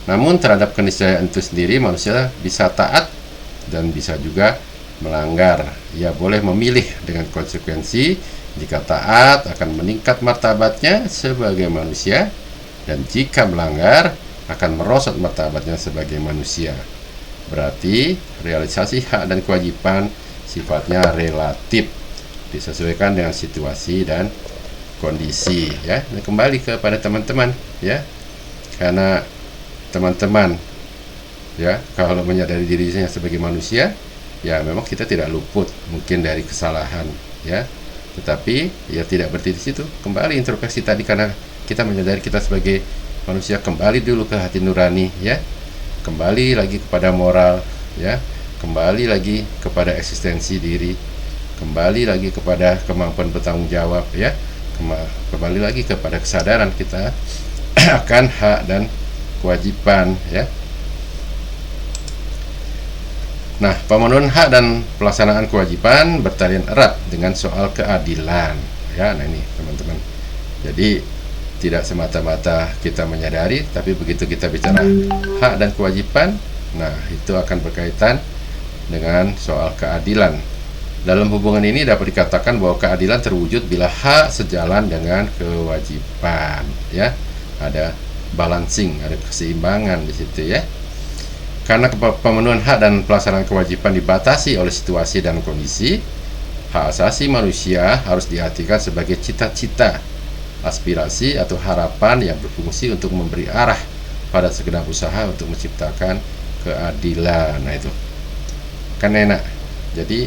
S1: Namun terhadap keniscayaan itu sendiri manusia bisa taat dan bisa juga melanggar. Ia boleh memilih dengan konsekuensi. Jika taat akan meningkat martabatnya sebagai manusia, dan jika melanggar akan merosot martabatnya sebagai manusia. Berarti realisasi hak dan kewajiban sifatnya relatif, disesuaikan dengan situasi dan kondisi ya. Nah, kembali kepada teman-teman ya, karena teman-teman ya kalau menyadari dirinya sebagai manusia ya memang kita tidak luput mungkin dari kesalahan ya, tetapi ya tidak berhenti di situ. Kembali introspeksi tadi, karena kita menyadari kita sebagai manusia, kembali dulu ke hati nurani ya, kembali lagi kepada moral ya, kembali lagi kepada eksistensi diri, kembali lagi kepada kemampuan bertanggung jawab ya, kembali lagi kepada kesadaran kita akan hak dan kewajiban ya. Nah, pemenuhan hak dan pelaksanaan kewajiban bertalian erat dengan soal keadilan ya. Nah ini teman-teman, jadi tidak semata-mata kita menyadari, tapi begitu kita bicara hak dan kewajiban, nah itu akan berkaitan dengan soal keadilan. Dalam hubungan ini dapat dikatakan bahwa keadilan terwujud bila hak sejalan dengan kewajiban ya. Ada balancing, ada keseimbangan di situ ya. Karena pemenuhan hak dan pelaksanaan kewajiban dibatasi oleh situasi dan kondisi, Hak asasi manusia harus diartikan sebagai cita-cita, aspirasi atau harapan yang berfungsi untuk memberi arah pada segenap usaha untuk menciptakan keadilan. Nah itu kan enak. Jadi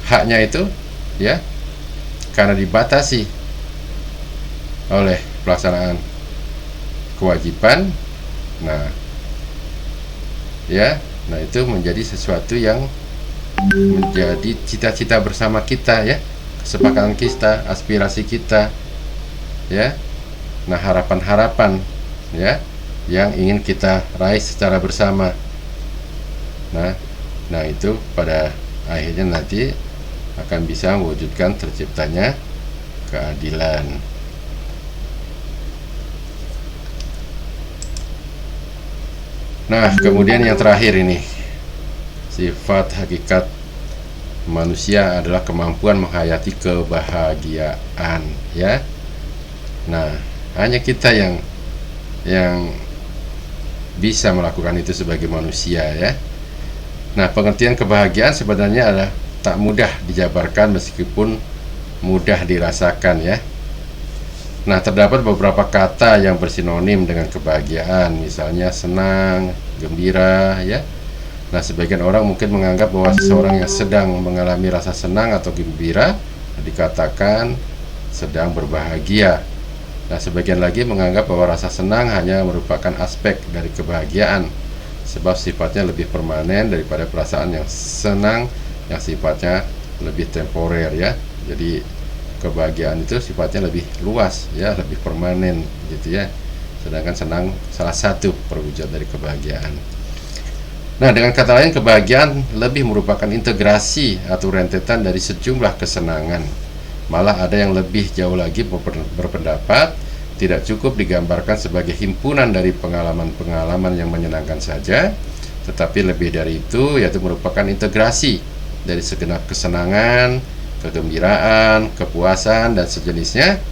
S1: haknya itu ya karena dibatasi oleh pelaksanaan kewajiban, nah ya, nah itu menjadi sesuatu yang menjadi cita-cita bersama kita ya, kesepakatan kita, aspirasi kita ya, nah harapan-harapan ya yang ingin kita raih secara bersama. Nah itu pada akhirnya nanti akan bisa mewujudkan terciptanya keadilan. Nah, kemudian yang terakhir ini, sifat hakikat manusia adalah kemampuan menghayati kebahagiaan ya. Nah, hanya kita yang bisa melakukan itu sebagai manusia ya. Nah, pengertian kebahagiaan sebenarnya adalah tak mudah dijabarkan meskipun mudah dirasakan ya. Nah, terdapat beberapa kata yang bersinonim dengan kebahagiaan, misalnya senang, gembira ya. Nah, sebagian orang mungkin menganggap bahwa seseorang yang sedang mengalami rasa senang atau gembira dikatakan sedang berbahagia. Nah, sebagian lagi menganggap bahwa rasa senang hanya merupakan aspek dari kebahagiaan, sebab sifatnya lebih permanen daripada perasaan yang senang yang sifatnya lebih temporer ya. Jadi kebahagiaan itu sifatnya lebih luas ya, lebih permanen gitu ya. Sedangkan senang salah satu perwujudan dari kebahagiaan. Nah, dengan kata lain kebahagiaan lebih merupakan integrasi atau rentetan dari sejumlah kesenangan. Malah ada yang lebih jauh lagi berpendapat tidak cukup digambarkan sebagai himpunan dari pengalaman-pengalaman yang menyenangkan saja, tetapi lebih dari itu, yaitu merupakan integrasi dari segenap kesenangan, kegembiraan, kepuasan, dan sejenisnya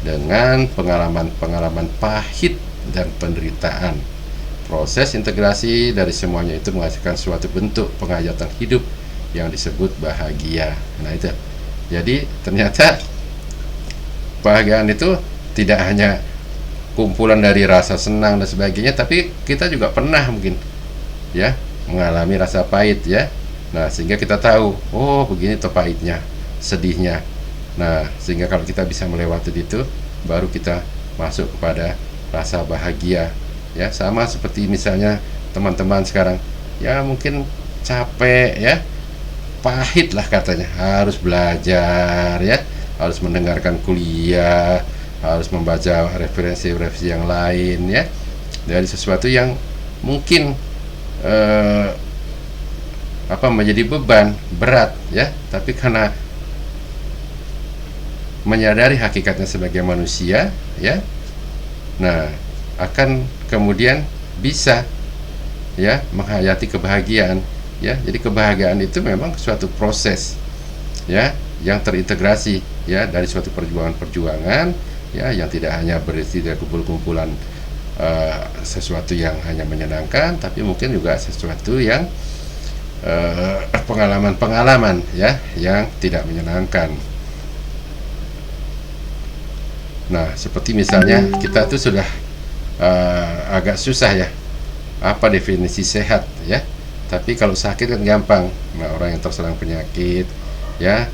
S1: dengan pengalaman-pengalaman pahit dan penderitaan. Proses integrasi dari semuanya itu menghasilkan suatu bentuk penghayatan hidup yang disebut bahagia. Nah itu, jadi ternyata kebahagiaan itu tidak hanya kumpulan dari rasa senang dan sebagainya, tapi kita juga pernah mungkin ya mengalami rasa pahit ya. Nah, sehingga kita tahu, oh begini tuh pahitnya, sedihnya. Nah, sehingga kalau kita bisa melewati itu, baru kita masuk kepada rasa bahagia ya. Sama seperti misalnya teman-teman sekarang ya mungkin capek ya, pahit lah katanya, harus belajar ya, harus mendengarkan kuliah, harus membaca referensi-referensi yang lain ya, dari sesuatu yang mungkin menjadi beban berat ya, tapi karena menyadari hakikatnya sebagai manusia ya, nah akan kemudian bisa ya menghayati kebahagiaan ya. Jadi kebahagiaan itu memang suatu proses ya yang terintegrasi ya dari suatu perjuangan-perjuangan ya, yang tidak hanya berisi dari kumpul-kumpulan sesuatu yang hanya menyenangkan, tapi mungkin juga sesuatu yang pengalaman-pengalaman ya yang tidak menyenangkan. Nah, seperti misalnya kita tuh sudah agak susah ya apa definisi sehat ya, tapi kalau sakit kan gampang. Nah, orang yang terserang penyakit ya,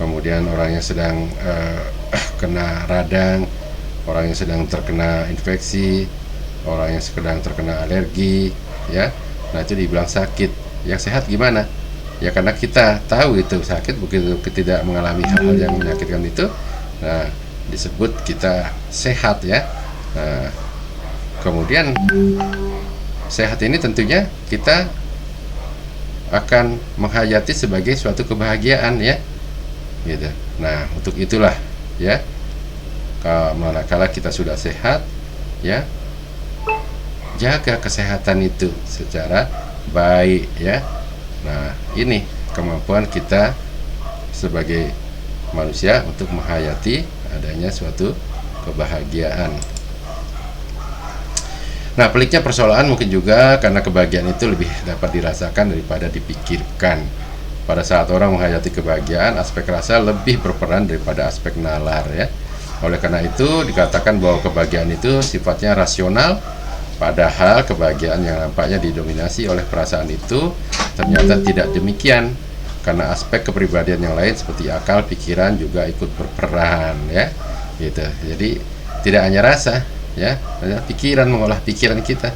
S1: kemudian orang yang sedang kena radang, orang yang sedang terkena infeksi, orang yang sedang terkena alergi ya, nah itu dibilang sakit. Yang sehat gimana ya, karena kita tahu itu sakit, begitu tidak mengalami hal-hal yang menyakitkan itu, nah disebut kita sehat ya. Nah, kemudian sehat ini tentunya kita akan menghayati sebagai suatu kebahagiaan ya gitu. Nah, untuk itulah ya, manakala kita sudah sehat ya, jaga kesehatan itu secara baik ya. Nah, ini kemampuan kita sebagai manusia untuk menghayati adanya suatu kebahagiaan. Nah, peliknya persoalan mungkin juga karena kebahagiaan itu lebih dapat dirasakan daripada dipikirkan. pada saat orang menghayati kebahagiaan, aspek rasa lebih berperan daripada aspek nalar ya. Oleh karena itu dikatakan bahwa kebahagiaan itu sifatnya rasional, padahal kebahagiaan yang nampaknya didominasi oleh perasaan itu ternyata tidak demikian, karena aspek kepribadian yang lain seperti akal, pikiran juga ikut berperan ya. Gitu. Jadi tidak hanya rasa ya, pikiran mengolah pikiran kita.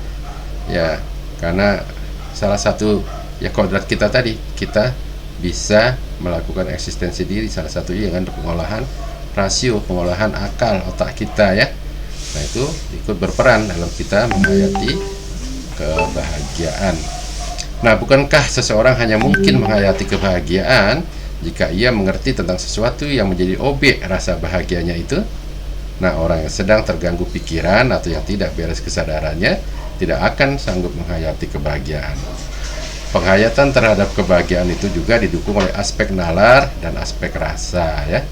S1: Ya, karena salah satu ya kodrat kita tadi, kita bisa melakukan eksistensi diri, salah satunya dengan pengolahan rasio, pengolahan akal otak kita ya. Nah itu ikut berperan dalam kita menghayati kebahagiaan. Nah bukankah seseorang hanya mungkin menghayati kebahagiaan jika ia mengerti tentang sesuatu yang menjadi objek rasa bahagianya itu? Nah orang yang sedang terganggu pikiran atau yang tidak beres kesadarannya tidak akan sanggup menghayati kebahagiaan. Penghayatan terhadap kebahagiaan itu juga didukung oleh aspek nalar dan aspek rasa ya.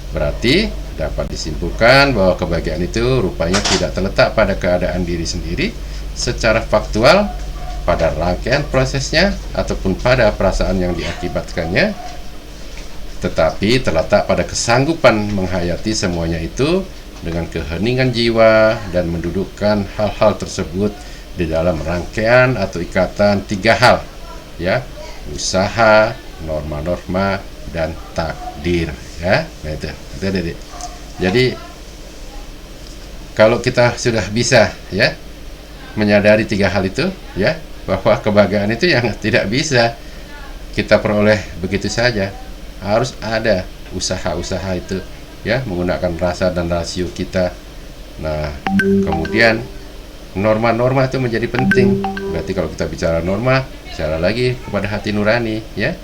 S1: Berarti dapat disimpulkan bahwa kebahagiaan itu rupanya tidak terletak pada keadaan diri sendiri secara faktual, pada rangkaian prosesnya ataupun pada perasaan yang diakibatkannya, tetapi terletak pada kesanggupan menghayati semuanya itu dengan keheningan jiwa dan mendudukkan hal-hal tersebut di dalam rangkaian atau ikatan tiga hal ya, usaha, norma-norma, dan takdir ya. Nah itu. Jadi kalau kita sudah bisa ya menyadari tiga hal itu ya, bahwa kebahagiaan itu yang tidak bisa kita peroleh begitu saja, harus ada usaha-usaha itu ya, menggunakan rasa dan rasio kita. Nah kemudian norma-norma itu menjadi penting. Berarti kalau kita bicara norma, bicara lagi kepada hati nurani ya.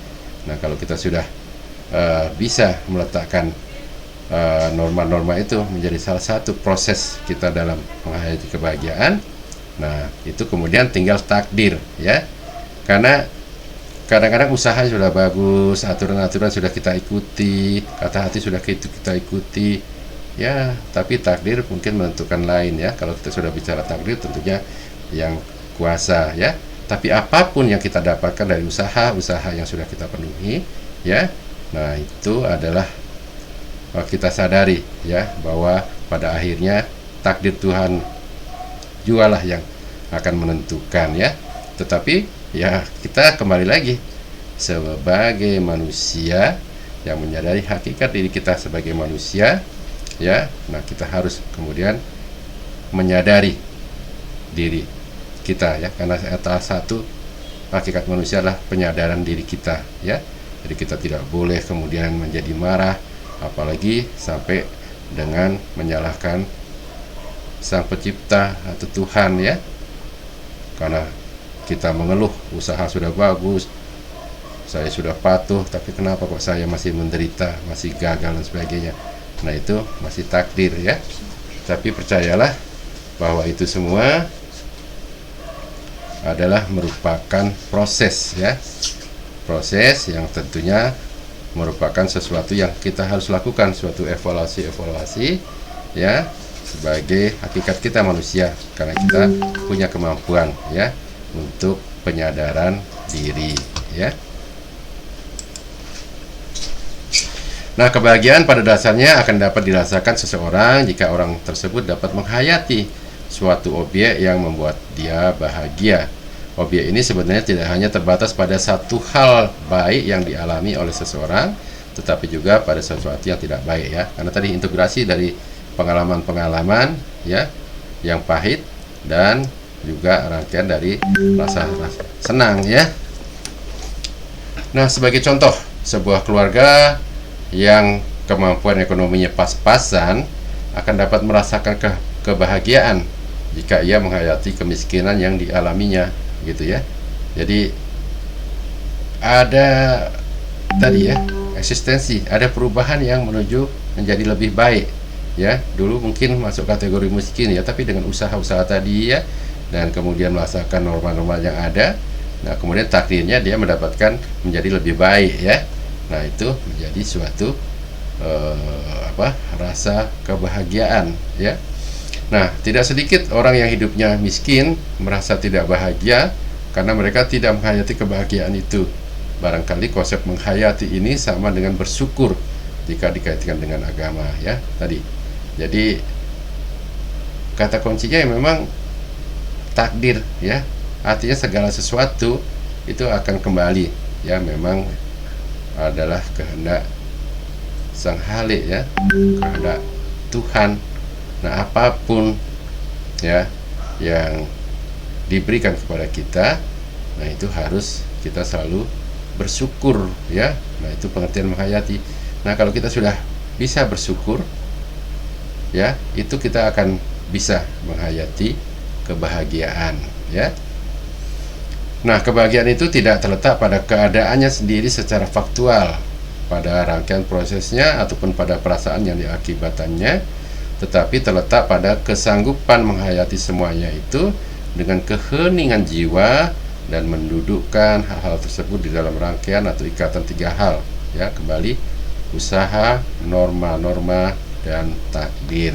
S1: Nah kalau kita sudah bisa meletakkan norma-norma itu menjadi salah satu proses kita dalam menghayati kebahagiaan, nah itu kemudian tinggal takdir ya. Karena kadang-kadang usaha sudah bagus, aturan-aturan sudah kita ikuti, kata hati sudah kita ikuti ya, tapi takdir mungkin menentukan lain ya. Kalau kita sudah bicara takdir tentunya yang kuasa ya. Tapi apapun yang kita dapatkan dari usaha yang sudah kita penuhi ya, nah itu adalah kita sadari ya, bahwa pada akhirnya takdir Tuhan jualah yang akan menentukan ya. Tetapi ya kita kembali lagi sebagai manusia yang menyadari hakikat diri kita sebagai manusia ya. Nah kita harus kemudian menyadari diri kita ya, karena salah satu hakikat manusia adalah penyadaran diri kita ya. Jadi kita tidak boleh kemudian menjadi marah, apalagi sampai dengan menyalahkan Sang Pencipta atau Tuhan ya, karena kita mengeluh usaha sudah bagus, saya sudah patuh, tapi kenapa kok saya masih menderita, masih gagal dan sebagainya. Nah itu masih takdir ya. Tapi percayalah bahwa itu semua adalah merupakan proses ya, proses yang tentunya merupakan sesuatu yang kita harus lakukan, suatu evaluasi ya, sebagai hakikat kita manusia, karena kita punya kemampuan ya untuk penyadaran diri ya. Nah kebahagiaan pada dasarnya akan dapat dirasakan seseorang jika orang tersebut dapat menghayati suatu objek yang membuat dia bahagia. Objek ini sebenarnya tidak hanya terbatas pada satu hal baik yang dialami oleh seseorang, tetapi juga pada sesuatu yang tidak baik ya. Karena tadi integrasi dari pengalaman-pengalaman ya yang pahit dan juga rangkaian dari rasa senang ya. Nah, sebagai contoh, sebuah keluarga yang kemampuan ekonominya pas-pasan akan dapat merasakan kebahagiaan jika ia menghayati kemiskinan yang dialaminya gitu ya. Jadi ada tadi ya, eksistensi, ada perubahan yang menuju menjadi lebih baik ya. Dulu mungkin masuk kategori miskin ya, tapi dengan usaha-usaha tadi ya, dan kemudian merasakan norma-norma yang ada, nah kemudian takdirnya dia mendapatkan menjadi lebih baik ya. Nah itu menjadi suatu rasa kebahagiaan ya. Nah, tidak sedikit orang yang hidupnya miskin merasa tidak bahagia karena mereka tidak menghayati kebahagiaan itu barangkali konsep menghayati ini sama dengan bersyukur jika dikaitkan dengan agama, ya tadi. Jadi kata kuncinya memang takdir, ya, artinya segala sesuatu itu akan kembali, ya, memang adalah kehendak Sang Halik, ya, kehendak Tuhan. Nah, apapun, ya, yang diberikan kepada kita, nah itu harus kita selalu bersyukur, ya. Nah, itu pengertian menghayati. Nah, kalau kita sudah bisa bersyukur, ya, itu kita akan bisa menghayati kebahagiaan, ya. Nah, kebahagiaan itu tidak terletak pada keadaannya sendiri secara faktual, pada rangkaian prosesnya ataupun pada perasaan yang diakibatannya, tetapi terletak pada kesanggupan menghayati semuanya itu dengan keheningan jiwa dan mendudukkan hal-hal tersebut di dalam rangkaian atau ikatan 3 hal, ya, kembali usaha, norma-norma, dan takdir.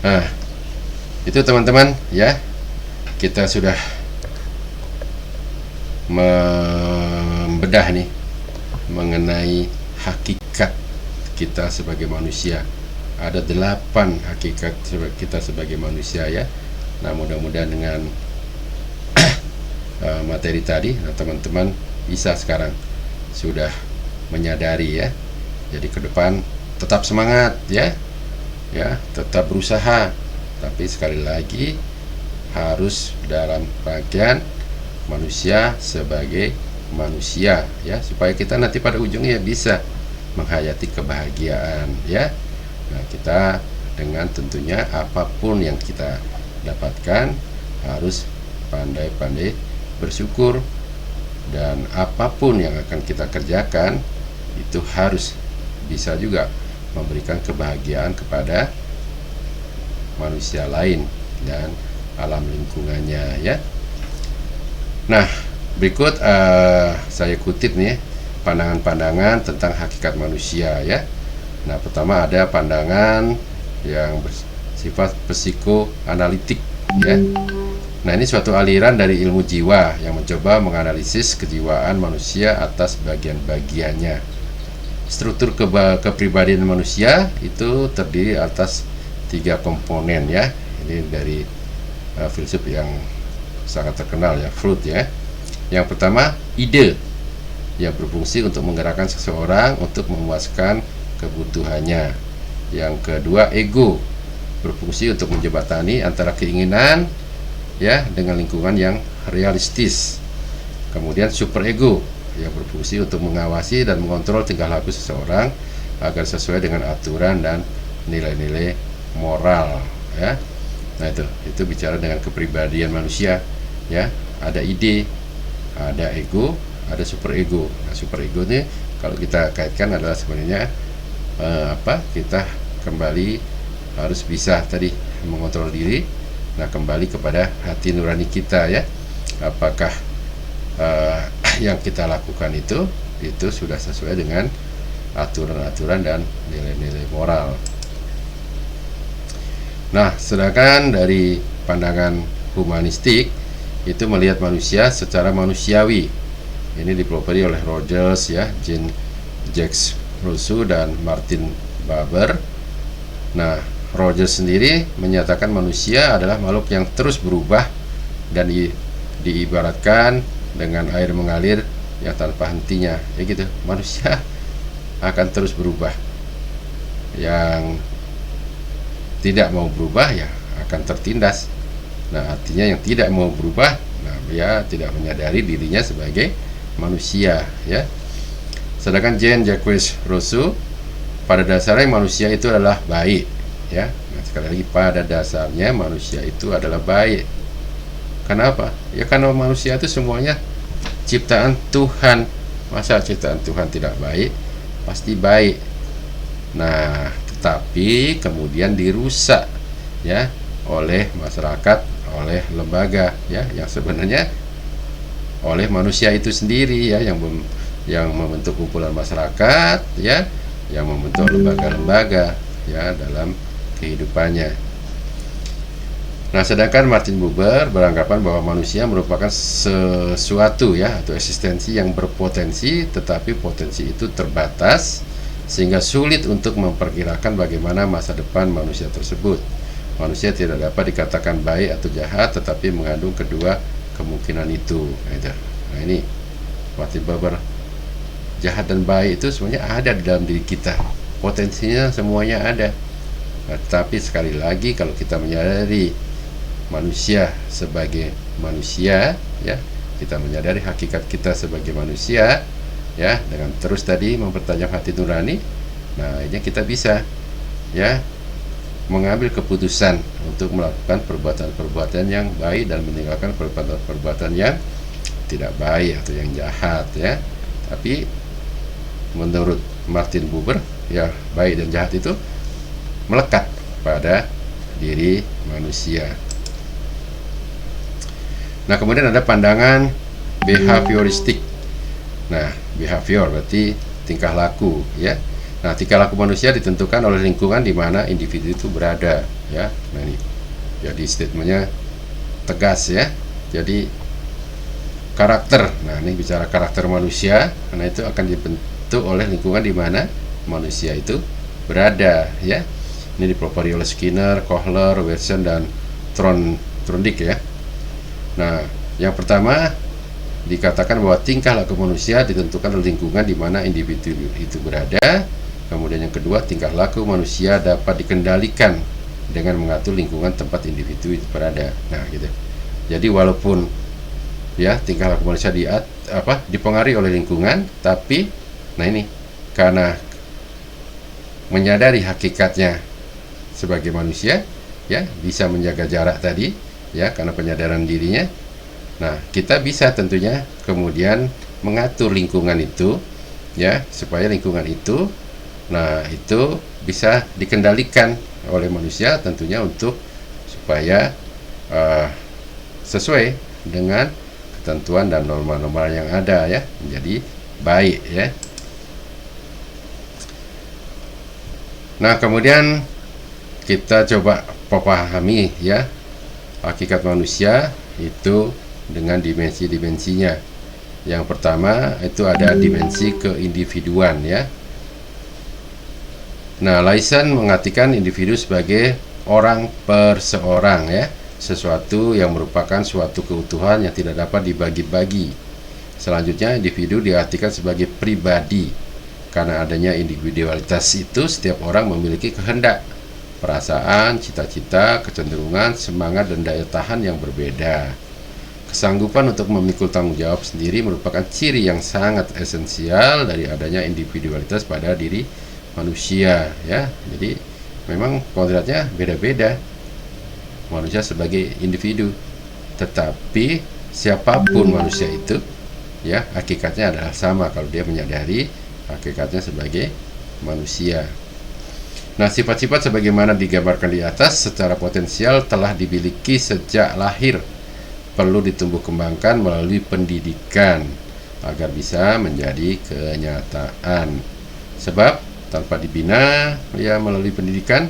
S1: Nah, itu teman-teman, ya, kita sudah membedah nih mengenai hakikat kita sebagai manusia. Ada 8 hakikat kita sebagai manusia, ya. Nah, mudah-mudahan dengan materi tadi, nah, teman-teman bisa sekarang sudah menyadari, ya. Jadi ke depan tetap semangat, ya, tetap berusaha, tapi sekali lagi harus dalam rangkaian manusia sebagai manusia, ya, supaya kita nanti pada ujungnya bisa menghayati kebahagiaan, ya. Nah, kita dengan tentunya apapun yang kita dapatkan harus pandai-pandai bersyukur, dan apapun yang akan kita kerjakan itu harus bisa juga memberikan kebahagiaan kepada manusia lain dan alam lingkungannya, ya. Nah, berikut saya kutip nih pandangan-pandangan tentang hakikat manusia, ya. Nah, pertama ada pandangan yang bersifat psikoanalitik, ya. Nah, ini suatu aliran dari ilmu jiwa yang mencoba menganalisis kejiwaan manusia atas bagian-bagiannya. Struktur kepribadian manusia itu terdiri atas 3 komponen, ya. Ini dari filsuf yang sangat terkenal, ya, Freud, ya. Yang pertama, ide yang berfungsi untuk menggerakkan seseorang untuk memuaskan kebutuhannya. Yang kedua, ego berfungsi untuk menjembatani antara keinginan, ya, dengan lingkungan yang realistis. Kemudian superego yang berfungsi untuk mengawasi dan mengontrol tingkah laku seseorang agar sesuai dengan aturan dan nilai-nilai moral, ya. Nah, itu bicara dengan kepribadian manusia, ya. Ada ide, ada ego, ada superego. Nah, superego ini kalau kita kaitkan adalah sebenarnya kita kembali harus bisa tadi mengontrol diri. Nah, kembali kepada hati nurani kita, ya. Apakah yang kita lakukan itu sudah sesuai dengan aturan-aturan dan nilai-nilai moral. Nah, sedangkan dari pandangan humanistik itu melihat manusia secara manusiawi. Ini dipelopori oleh Rogers, ya, Jacques Rousseau, dan Martin Buber. Nah, Rogers sendiri menyatakan manusia adalah makhluk yang terus berubah dan diibaratkan dengan air mengalir yang tanpa hentinya, ya gitu. Manusia akan terus berubah. Yang tidak mau berubah, ya, akan tertindas. Nah, artinya yang tidak mau berubah, nah, dia tidak menyadari dirinya sebagai manusia, ya. Sedangkan Jacques Rousseau, pada dasarnya manusia itu adalah baik, ya. Nah, sekali lagi, pada dasarnya manusia itu adalah baik. Kenapa? Ya karena manusia itu semuanya ciptaan Tuhan. Masa ciptaan Tuhan tidak baik? Pasti baik. Nah, tetapi kemudian dirusak, ya, oleh masyarakat, oleh lembaga, ya, yang sebenarnya oleh manusia itu sendiri, ya, yang membentuk kumpulan masyarakat, ya, yang membentuk lembaga-lembaga, ya, dalam kehidupannya. Nah, sedangkan Martin Buber beranggapan bahwa manusia merupakan sesuatu ya atau eksistensi yang berpotensi, tetapi potensi itu terbatas sehingga sulit untuk memperkirakan bagaimana masa depan manusia tersebut. Manusia tidak dapat dikatakan baik atau jahat, tetapi mengandung kedua kemungkinan itu. Nah, ini Martin Buber, jahat dan baik itu semuanya ada di dalam diri kita, potensinya semuanya ada. Nah, tapi sekali lagi kalau kita menyadari manusia sebagai manusia, ya, kita menyadari hakikat kita sebagai manusia, ya, dengan terus tadi mempertajam hati nurani, nah ini kita bisa, ya, mengambil keputusan untuk melakukan perbuatan-perbuatan yang baik dan meninggalkan perbuatan-perbuatan yang tidak baik atau yang jahat, ya. Tapi menurut Martin Buber, ya, baik dan jahat itu melekat pada diri manusia. Nah, kemudian ada pandangan behavioristik. Nah, behavior berarti tingkah laku, ya. Nah, tingkah laku manusia ditentukan oleh lingkungan di mana individu itu berada, ya. Nah, ini jadi statementnya tegas, ya. Jadi karakter. Nah, ini bicara karakter manusia, karena itu akan dibentuk oleh lingkungan di mana manusia itu berada, ya. Ini dipelopori oleh Skinner, Kohler, Watson, dan Trondijk, ya. Nah, yang pertama dikatakan bahwa tingkah laku manusia ditentukan oleh lingkungan di mana individu itu berada. Kemudian yang kedua, tingkah laku manusia dapat dikendalikan dengan mengatur lingkungan tempat individu itu berada. Nah, gitu. Jadi walaupun, ya, tingkah laku manusia dipengaruhi oleh lingkungan, tapi nah ini karena menyadari hakikatnya sebagai manusia, ya, bisa menjaga jarak tadi, ya, karena penyadaran dirinya. Nah, kita bisa tentunya kemudian mengatur lingkungan itu, ya, supaya lingkungan itu, nah, itu bisa dikendalikan oleh manusia tentunya untuk supaya sesuai dengan ketentuan dan norma-norma yang ada, ya, menjadi baik, ya. Nah, kemudian kita coba memahami, ya, hakikat manusia itu dengan dimensi-dimensinya. Yang pertama itu ada dimensi keindividuan, ya. Nah, Lysen mengartikan individu sebagai orang per seorang, ya, sesuatu yang merupakan suatu keutuhan yang tidak dapat dibagi-bagi. Selanjutnya, individu diartikan sebagai pribadi. Karena adanya individualitas itu, setiap orang memiliki kehendak, perasaan, cita-cita, kecenderungan, semangat, dan daya tahan yang berbeda. Kesanggupan untuk memikul tanggung jawab sendiri merupakan ciri yang sangat esensial dari adanya individualitas pada diri manusia, ya. Jadi memang kodratnya beda-beda manusia sebagai individu, tetapi siapapun manusia itu, ya, hakikatnya adalah sama kalau dia menyadari hakikatnya sebagai manusia. Nah, sifat-sifat sebagaimana digambarkan di atas secara potensial telah dimiliki sejak lahir, perlu ditumbuh kembangkan melalui pendidikan agar bisa menjadi kenyataan. Sebab tanpa dibina, ya, melalui pendidikan,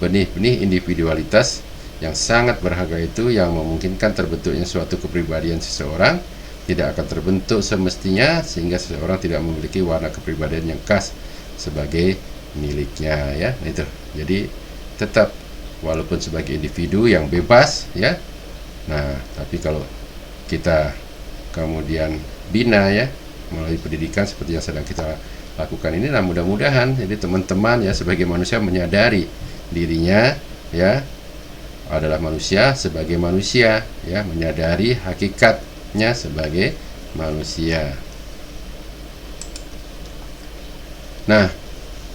S1: benih-benih individualitas yang sangat berharga itu yang memungkinkan terbentuknya suatu kepribadian seseorang tidak akan terbentuk semestinya, sehingga seseorang tidak memiliki warna kepribadian yang khas sebagai miliknya, ya. Nah, itu. Jadi tetap walaupun sebagai individu yang bebas, ya. Nah, tapi kalau kita kemudian bina, ya, melalui pendidikan seperti yang sedang kita lakukan ini, nah, mudah-mudahan jadi teman-teman, ya, sebagai manusia menyadari dirinya, ya, adalah manusia sebagai manusia, ya, menyadari hakikatnya sebagai manusia. Nah,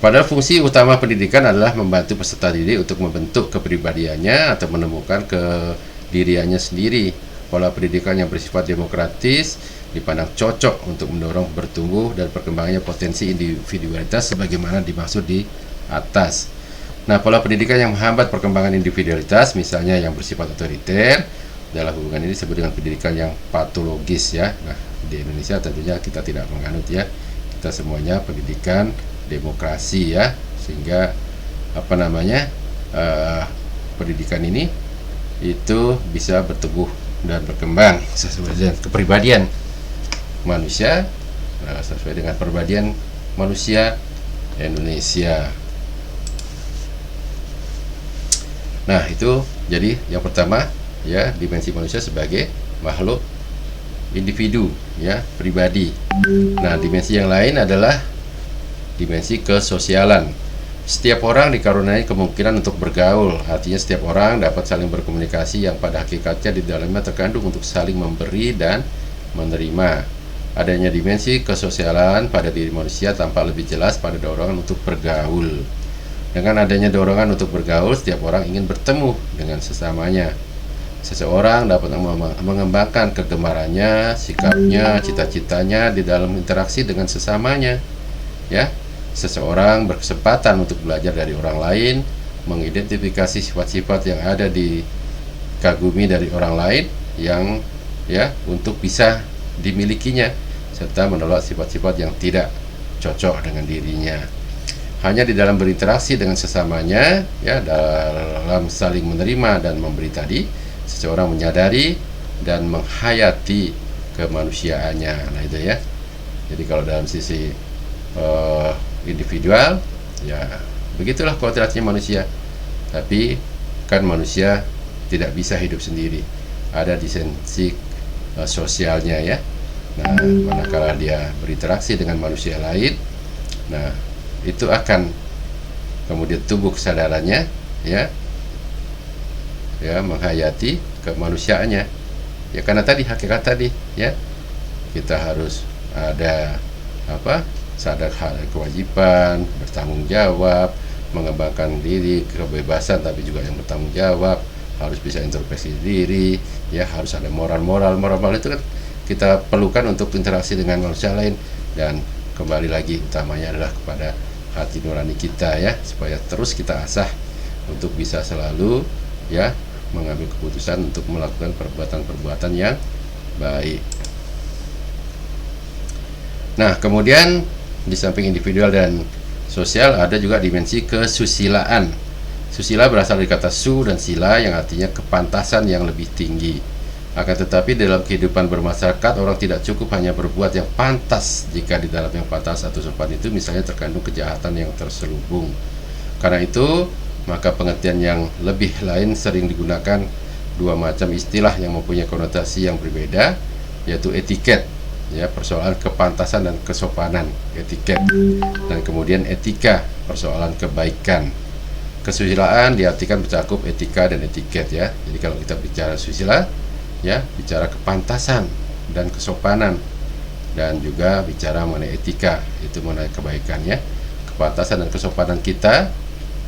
S1: padahal fungsi utama pendidikan adalah membantu peserta didik untuk membentuk kepribadiannya atau menemukan kediriannya sendiri. Pola pendidikan yang bersifat demokratis dipandang cocok untuk mendorong bertumbuh dan perkembangannya potensi individualitas sebagaimana dimaksud di atas. Nah, pola pendidikan yang menghambat perkembangan individualitas, misalnya yang bersifat otoriter, dalam hubungan ini disebut dengan pendidikan yang patologis, ya. Nah, di Indonesia tentunya kita tidak menganut, ya. Kita semuanya pendidikan demokrasi, ya, sehingga pendidikan ini itu bisa bertumbuh dan berkembang sesuai dengan kepribadian manusia, sesuai dengan kepribadian manusia Indonesia. Nah, itu jadi yang pertama ya, dimensi manusia sebagai makhluk individu ya, pribadi. Nah, dimensi yang lain adalah dimensi kesosialan. Setiap orang dikaruniai kemungkinan untuk bergaul, artinya setiap orang dapat saling berkomunikasi yang pada hakikatnya di dalamnya terkandung untuk saling memberi dan menerima. Adanya dimensi kesosialan pada diri manusia tampak lebih jelas pada dorongan untuk bergaul. Dengan adanya dorongan untuk bergaul, setiap orang ingin bertemu dengan sesamanya. Seseorang dapat mengembangkan kegemarannya, sikapnya, cita-citanya di dalam interaksi dengan sesamanya. Ya, seseorang berkesempatan untuk belajar dari orang lain, mengidentifikasi sifat-sifat yang ada di kagumi dari orang lain yang ya untuk bisa dimilikinya, serta menolak sifat-sifat yang tidak cocok dengan dirinya. Hanya di dalam berinteraksi dengan sesamanya, ya, dalam saling menerima dan memberi tadi, seseorang menyadari dan menghayati kemanusiaannya. Nah, itu ya. Jadi kalau dalam sisi individual, ya begitulah kualitasnya manusia. Tapi kan manusia tidak bisa hidup sendiri. Ada dimensi sosialnya ya. Nah, manakala dia berinteraksi dengan manusia lain, nah itu akan kemudian tumbuh kesadarannya ya, menghayati kemanusiaannya ya, karena tadi hakikat tadi ya, kita harus ada sadar hal kewajiban, bertanggung jawab, mengembangkan diri, kebebasan, tapi juga yang bertanggung jawab, harus bisa introspeksi diri ya, harus ada moral itu kan kita perlukan untuk interaksi dengan manusia lain. Dan kembali lagi utamanya adalah kepada hati nurani kita ya, supaya terus kita asah untuk bisa selalu ya mengambil keputusan untuk melakukan perbuatan-perbuatan yang baik. Nah, kemudian di samping individual dan sosial ada juga dimensi kesusilaan. Susila berasal dari kata su dan sila yang artinya kepantasan yang lebih tinggi. Akan tetapi dalam kehidupan bermasyarakat, orang tidak cukup hanya berbuat yang pantas jika di dalam yang pantas atau sopan itu misalnya terkandung kejahatan yang terselubung. Karena itu, maka pengertian yang lebih lain sering digunakan dua macam istilah yang mempunyai konotasi yang berbeda, yaitu etiket, ya, persoalan kepantasan dan kesopanan, etiket, dan kemudian etika, persoalan kebaikan. Kesusilaan diartikan mencakup etika dan etiket ya. Jadi kalau kita bicara susila, ya, bicara kepantasan dan kesopanan, dan juga bicara mengenai etika, itu mengenai kebaikan ya. Kepantasan dan kesopanan kita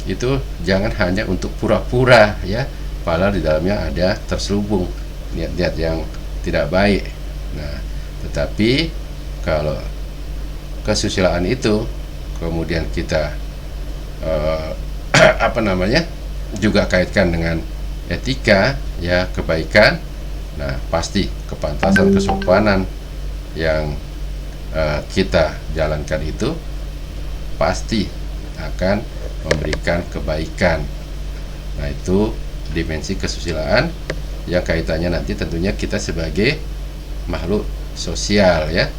S1: itu jangan hanya untuk pura-pura ya, padahal di dalamnya ada terselubung niat-niat yang tidak baik. Nah, tetapi kalau kesusilaan itu kemudian kita juga kaitkan dengan etika ya, kebaikan. Nah, pasti kepantasan kesopanan yang kita jalankan itu pasti akan memberikan kebaikan. Nah, itu dimensi kesusilaan yang kaitannya nanti tentunya kita sebagai makhluk sosial ya.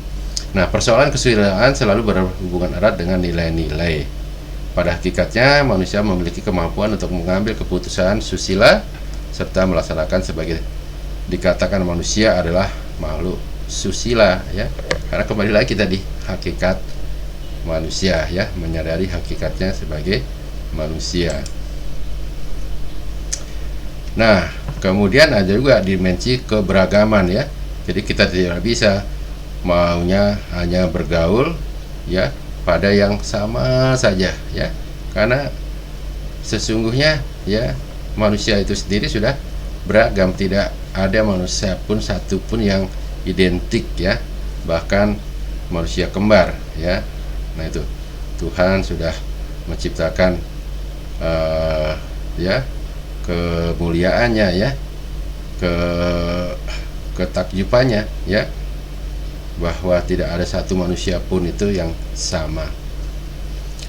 S1: Nah, persoalan kesusilaan selalu berhubungan erat dengan nilai-nilai. Pada hakikatnya manusia memiliki kemampuan untuk mengambil keputusan susila serta melaksanakan sebagai dikatakan manusia adalah makhluk susila ya, karena kembali lagi tadi hakikat manusia ya, menyadari hakikatnya sebagai manusia. Nah, kemudian ada juga dimensi keberagaman ya. Jadi kita tidak bisa maunya hanya bergaul ya pada yang sama saja ya, karena sesungguhnya ya manusia itu sendiri sudah beragam, tidak ada manusia pun satu pun yang identik ya, bahkan manusia kembar ya. Nah, itu Tuhan sudah menciptakan ya kemuliaannya ya, ketakjubannya ya, bahwa tidak ada satu manusia pun itu yang sama.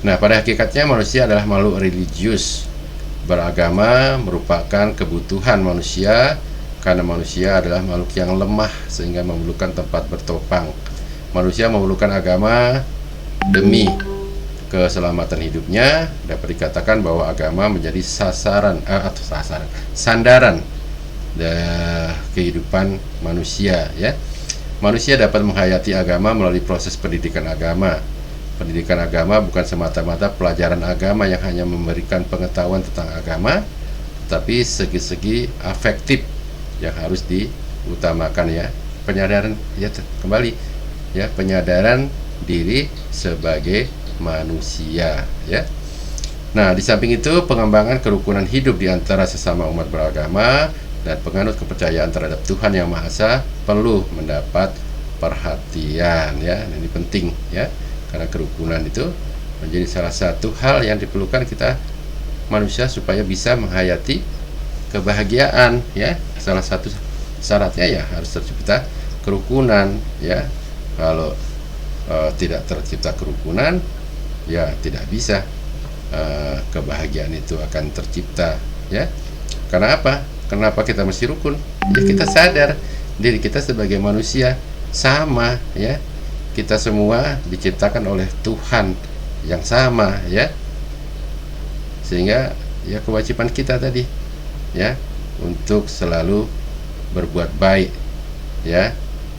S1: Nah, pada hakikatnya manusia adalah makhluk religius beragama merupakan kebutuhan manusia, karena manusia adalah makhluk yang lemah sehingga memerlukan tempat bertopang. Manusia memerlukan agama demi keselamatan hidupnya. Dapat dikatakan bahwa agama menjadi sandaran kehidupan manusia, ya. Manusia dapat menghayati agama melalui proses pendidikan agama. Pendidikan agama bukan semata-mata pelajaran agama yang hanya memberikan pengetahuan tentang agama, tapi segi-segi afektif yang harus diutamakan, ya. Penyadaran, ya, kembali, ya, penyadaran diri sebagai manusia, ya. Nah, di samping itu pengembangan kerukunan hidup di antara sesama umat beragama dan penganut kepercayaan terhadap Tuhan Yang Maha Esa perlu mendapat perhatian, ya. Ini penting, ya. Karena kerukunan itu menjadi salah satu hal yang diperlukan kita manusia supaya bisa menghayati kebahagiaan, ya. Salah satu syaratnya ya harus tercipta kerukunan, ya. Kalau tidak tercipta kerukunan, ya tidak bisa kebahagiaan itu akan tercipta, ya. Karena apa? Kenapa kita mesti rukun? Ya kita sadar diri kita sebagai manusia sama, ya. Kita semua diciptakan oleh Tuhan yang sama, ya. Sehingga ya kewajiban kita tadi, ya, untuk selalu berbuat baik, ya,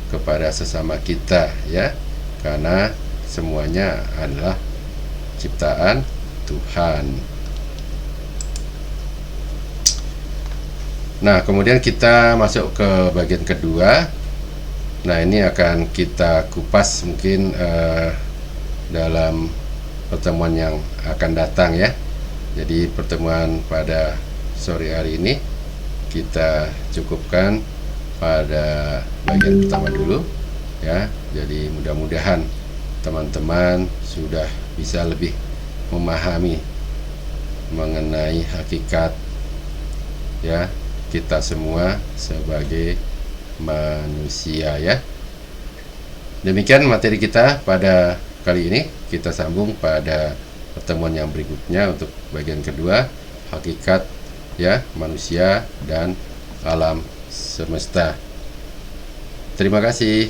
S1: kepada sesama kita, ya. Karena semuanya adalah ciptaan Tuhan. Nah, kemudian kita masuk ke bagian kedua. Nah, ini akan kita kupas mungkin dalam pertemuan yang akan datang, ya. Jadi pertemuan pada sore hari ini kita cukupkan pada bagian pertama dulu, ya. Jadi mudah-mudahan teman-teman sudah bisa lebih memahami mengenai hakikat, ya, kita semua sebagai manusia, ya. Demikian materi kita pada kali ini. Kita sambung pada pertemuan yang berikutnya untuk bagian kedua, hakikat, ya, manusia dan alam semesta. Terima kasih.